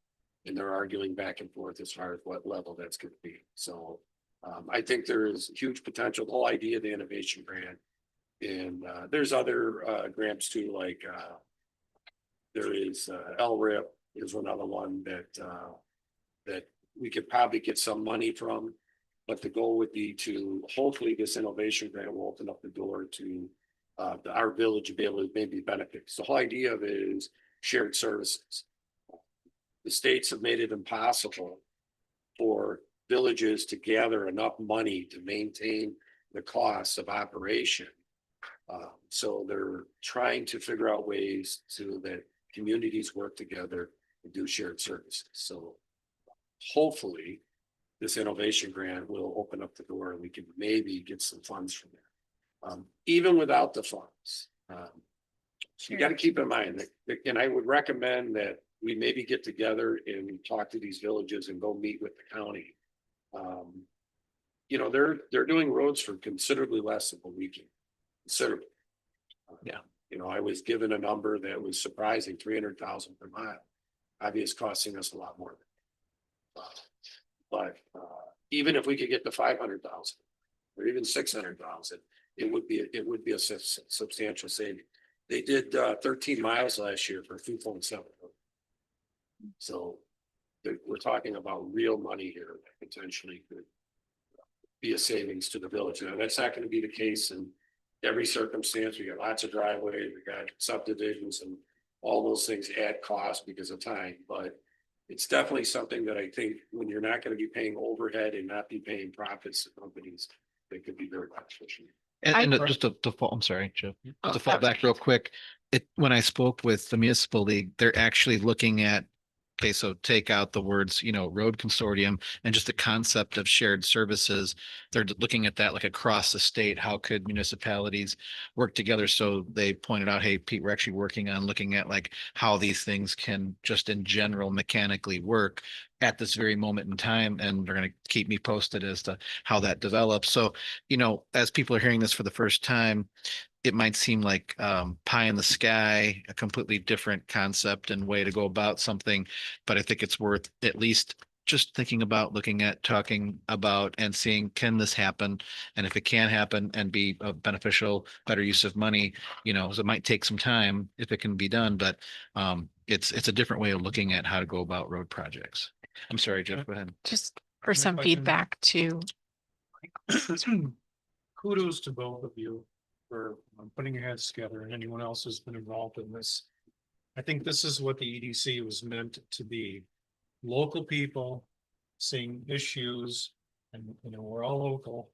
And they're arguing back and forth as far as what level that's going to be. So I think there is huge potential. The whole idea of the innovation grant, and there's other grants too, like there is LRIP is another one that we could probably get some money from. But the goal would be to hopefully this innovation grant will open up the door to our village to be able to maybe benefit. So the whole idea of it is shared services. The states have made it impossible for villages to gather enough money to maintain the costs of operation So they're trying to figure out ways so that communities work together and do shared services. So hopefully this innovation grant will open up the door and we can maybe get some funds from there. Even without the funds. So you got to keep in mind that, and I would recommend that we maybe get together and talk to these villages and go meet with the county. You know, they're doing roads for considerably less than what we can. Considerably. Yeah. You know, I was given a number that was surprising, 300,000 per mile. Obviously costing us a lot more. But even if we could get to 500,000 or even 600,000, it would be a substantial saving. They did 13 miles last year for 2.7. So we're talking about real money here that potentially could be a savings to the village. Now, that's not going to be the case in every circumstance. We got lots of driveways, we got subdivisions, and all those things add cost because of time. But it's definitely something that I think when you're not going to be paying overhead and not be paying profits to companies, that could be very beneficial. And just to fall, I'm sorry, Jeff, just to fall back real quick. When I spoke with the municipal league, they're actually looking at, okay, so take out the words, you know, road consortium and just the concept of shared services. They're looking at that like across the state. How could municipalities work together? So they pointed out, hey, Pete, we're actually working on looking at like how these things can just in general mechanically work at this very moment in time. And they're going to keep me posted as to how that develops. So, you know, as people are hearing this for the first time, it might seem like pie in the sky, a completely different concept and way to go about something. But I think it's worth at least just thinking about, looking at, talking about, and seeing, can this happen? And if it can happen and be a beneficial, better use of money, you know, so it might take some time if it can be done, but it's a different way of looking at how to go about road projects. I'm sorry, Jeff, go ahead. Just for Yeah, some if I can- feedback too. Kudos to both of you for putting your heads together and anyone else who's been involved in this. I think this is what the EDC was meant to be. Local people seeing issues, and you know, we're all local.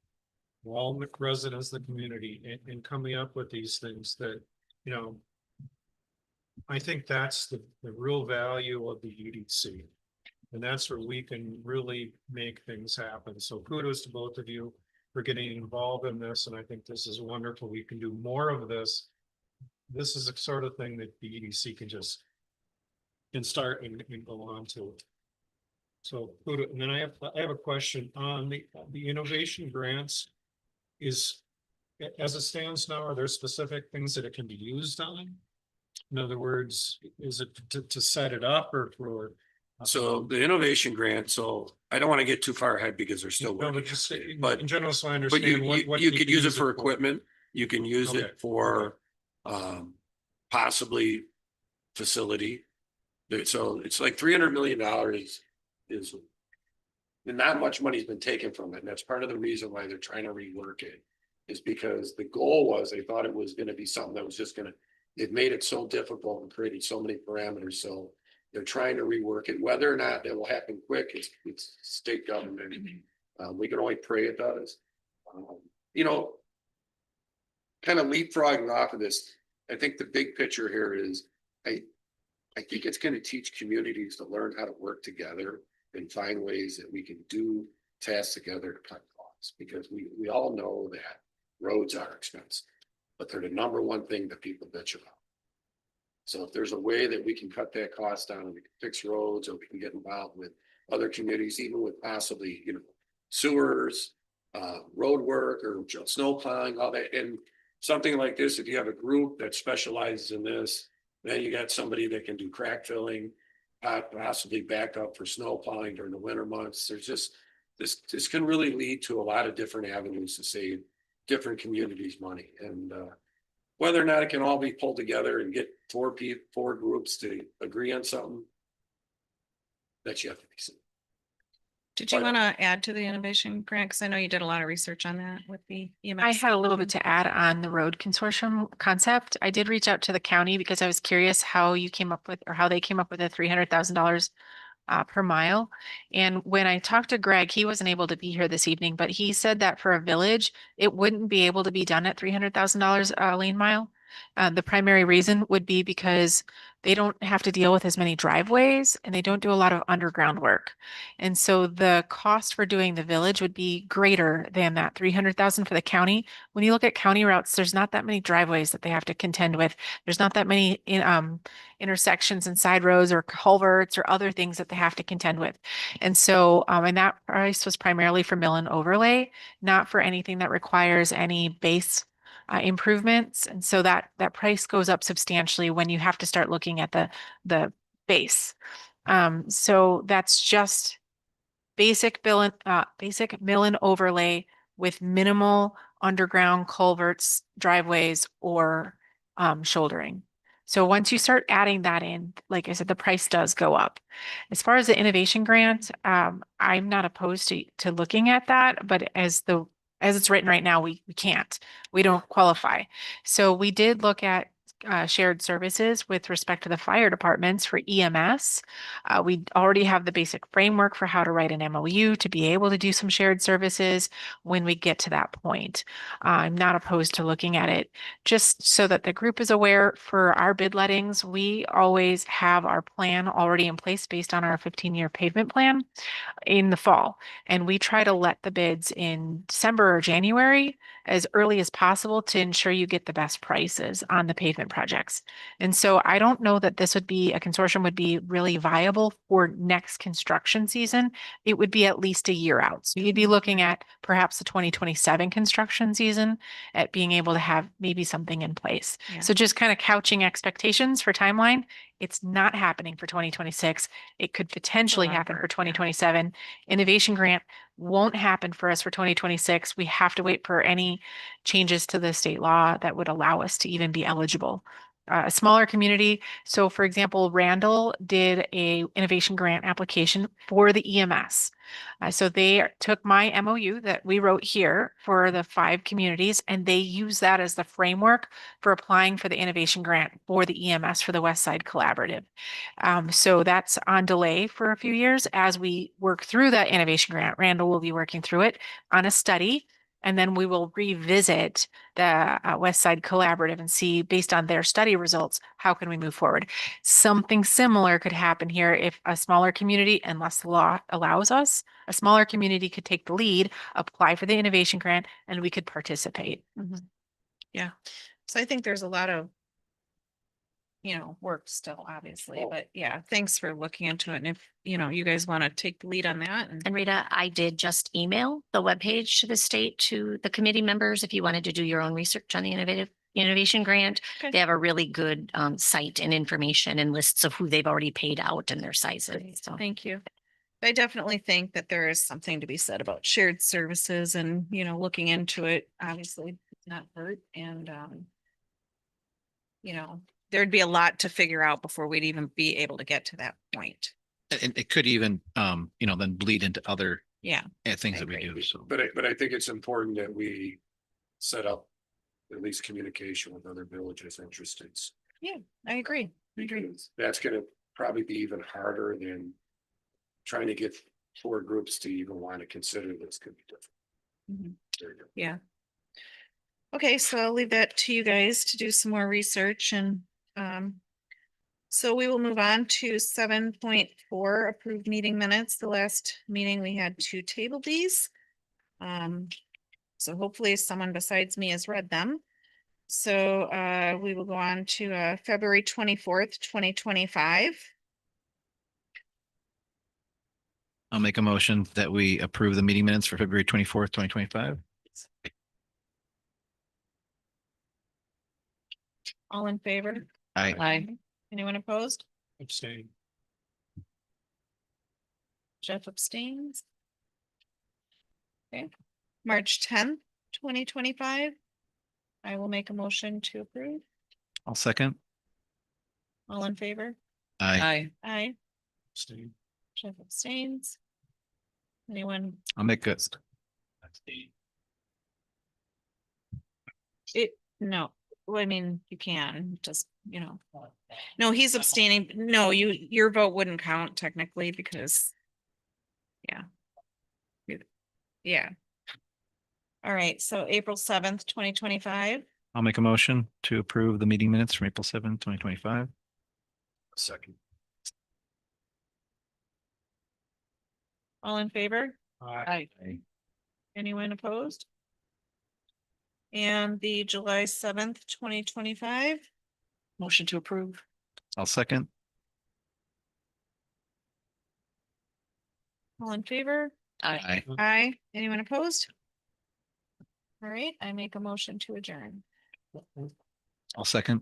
We're all residents of the community, and coming up with these things that, you know. I think that's the real value of the EDC. And that's where we can really make things happen. So kudos to both of you for getting involved in this. And I think this is wonderful. We can do more of this. This is the sort of thing that the EDC can start and go on to. So, and then I have a question on the innovation grants. Is, as it stands now, are there specific things that it can be used on? In other words, is it to set it up or for? So the innovation grant, so I don't want to get too far ahead because they're still No, working. but just But- in general, so I But you, understand what. you could can use it for equipment, you can use Okay. it for, possibly facility. So it's like $300 million is and not much money's been taken from it. And that's part of the reason why they're trying to rework it. Is because the goal was, they thought it was gonna be something that was just gonna, they've made it so difficult and created so many parameters, so they're trying to rework it. Whether or not it will happen quick, it's state government. We can only pray it does. You know, kind of leapfrogging off of this, I think the big picture here is, I think it's gonna teach communities to learn how to work together and find ways that we can do tasks together to cut costs, because we all know that roads are expensive, but they're the number one thing that people bitch about. So if there's a way that we can cut that cost down and we can fix roads, or we can get involved with other communities, even with possibly, you know, sewers, road work or snow plowing, all that. And something like this, if you have a group that specializes in this, then you got somebody that can do crack filling, possibly back up for snow plowing during the winter months. There's just, this can really lead to a lot of different avenues to save different communities money. And whether or not it can all be pulled together and get four groups to agree on something, that's yet to be seen. Did you But- want to add to the innovation grant? Because I know you did a lot of research on that with the EMS. I had a little bit to add on the road consortium concept. I did reach out to the county because I was curious how you came up with, or how they came up with the $300,000 per mile. And when I talked to Greg, he wasn't able to be here this evening, but he said that for a village, it wouldn't be able to be done at $300,000 a lane mile. The primary reason would be because they don't have to deal with as many driveways and they don't do a lot of underground work. And so the cost for doing the village would be greater than that 300,000 for the county. When you look at county routes, there's not that many driveways that they have to contend with. There's not that many intersections and side roads or culverts or other things that they have to contend with. And so, and that price was primarily for mill and overlay, not for anything that requires any base improvements. And so that price goes up substantially when you have to start looking at the base. So that's just basic mill and overlay with minimal underground culverts, driveways, or shouldering. So once you start adding that in, like I said, the price does go up. As far as the innovation grant, I'm not opposed to looking at that, but as it's written right now, we can't. We don't qualify. So we did look at shared services with respect to the fire departments for EMS. We already have the basic framework for how to write an MOU to be able to do some shared services when we get to that point. I'm not opposed to looking at it. Just so that the group is aware, for our bid lettings, we always have our plan already in place based on our 15-year pavement plan in the fall. And we try to let the bids in December or January as early as possible to ensure you get the best prices on the pavement projects. And so I don't know that this would be, a consortium would be really viable for next construction season. It would be at least a year out. So you'd be looking at perhaps the 2027 construction season at being able to have maybe something in place. Yeah. So just kind of couching expectations for timeline. It's not happening for 2026. It could potentially happen for November, yeah. 2027. Innovation grant won't happen for us for 2026. We have to wait for any changes to the state law that would allow us to even be eligible. A smaller community. So for example, Randall did a innovation grant application for the EMS. So they took my MOU that we wrote here for the 5 communities, and they use that as the framework for applying for the innovation grant for the EMS for the West Side Collaborative. So that's on delay for a few years as we work through that innovation grant. Randall will be working through it on a study, and then we will revisit the West Side Collaborative and see, based on their study results, how can we move forward. Something similar could happen here if a smaller community, unless the law allows us, a smaller community could take the lead, apply for the innovation grant, and we could participate. Yeah. So I think there's a lot of, work still, obviously, but yeah, thanks for looking into it. And if, you guys want to take the lead on that And Rita, I did just email the webpage to the state, to the committee members, if you wanted to do your own research on the innovation grant. Okay. They have a really good site and information and lists of who they've already paid out and their sizes. Great, So thank you. I definitely think that there is something to be said about shared services and, looking into it, obviously it's not hurt and, there'd be a lot to figure out before we'd even be able to get to that point. And it could even, then bleed into other Yeah. things I that we agree. do. So. But I think it's important that we set up at least communication with other villages interested. I agree. Because that's gonna probably be even harder than trying to get 4 groups to even want to consider this could be different. Mhm. There you go. Yeah. Okay, so I'll leave that to you guys to do some more research and, so we will move on to 7.4 approved meeting minutes. The last meeting we had 2 table these. So hopefully someone besides me has read them. So, we will go on to, February 24th, 2025. I'll make a motion that we approve the meeting minutes for February 24th, 2025. All in favor? Aye. Anyone opposed? Abstain. Jeff abstains. Okay, March 10th, 2025. I will make a motion to approve. I'll second. All in favor? Aye. Aye. Abstain. Jeff abstains. Anyone? I'll make a, No, Well, I mean, you can just, no, he's abstaining. No, your vote wouldn't count technically because. Yeah. Yeah. All right, so April 7th, 2025. I'll make a motion to approve the meeting minutes from April 7th, 2025. Second. All in favor? I, Anyone opposed? And the July 7th, 2025. Motion to approve. I'll second. All in favor? Aye. Aye. Anyone opposed? All right, I make a motion to adjourn. I'll second.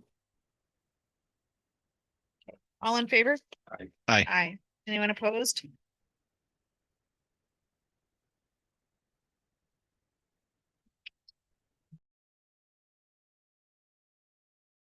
All in favor? Aye. Aye. Aye. Anyone opposed?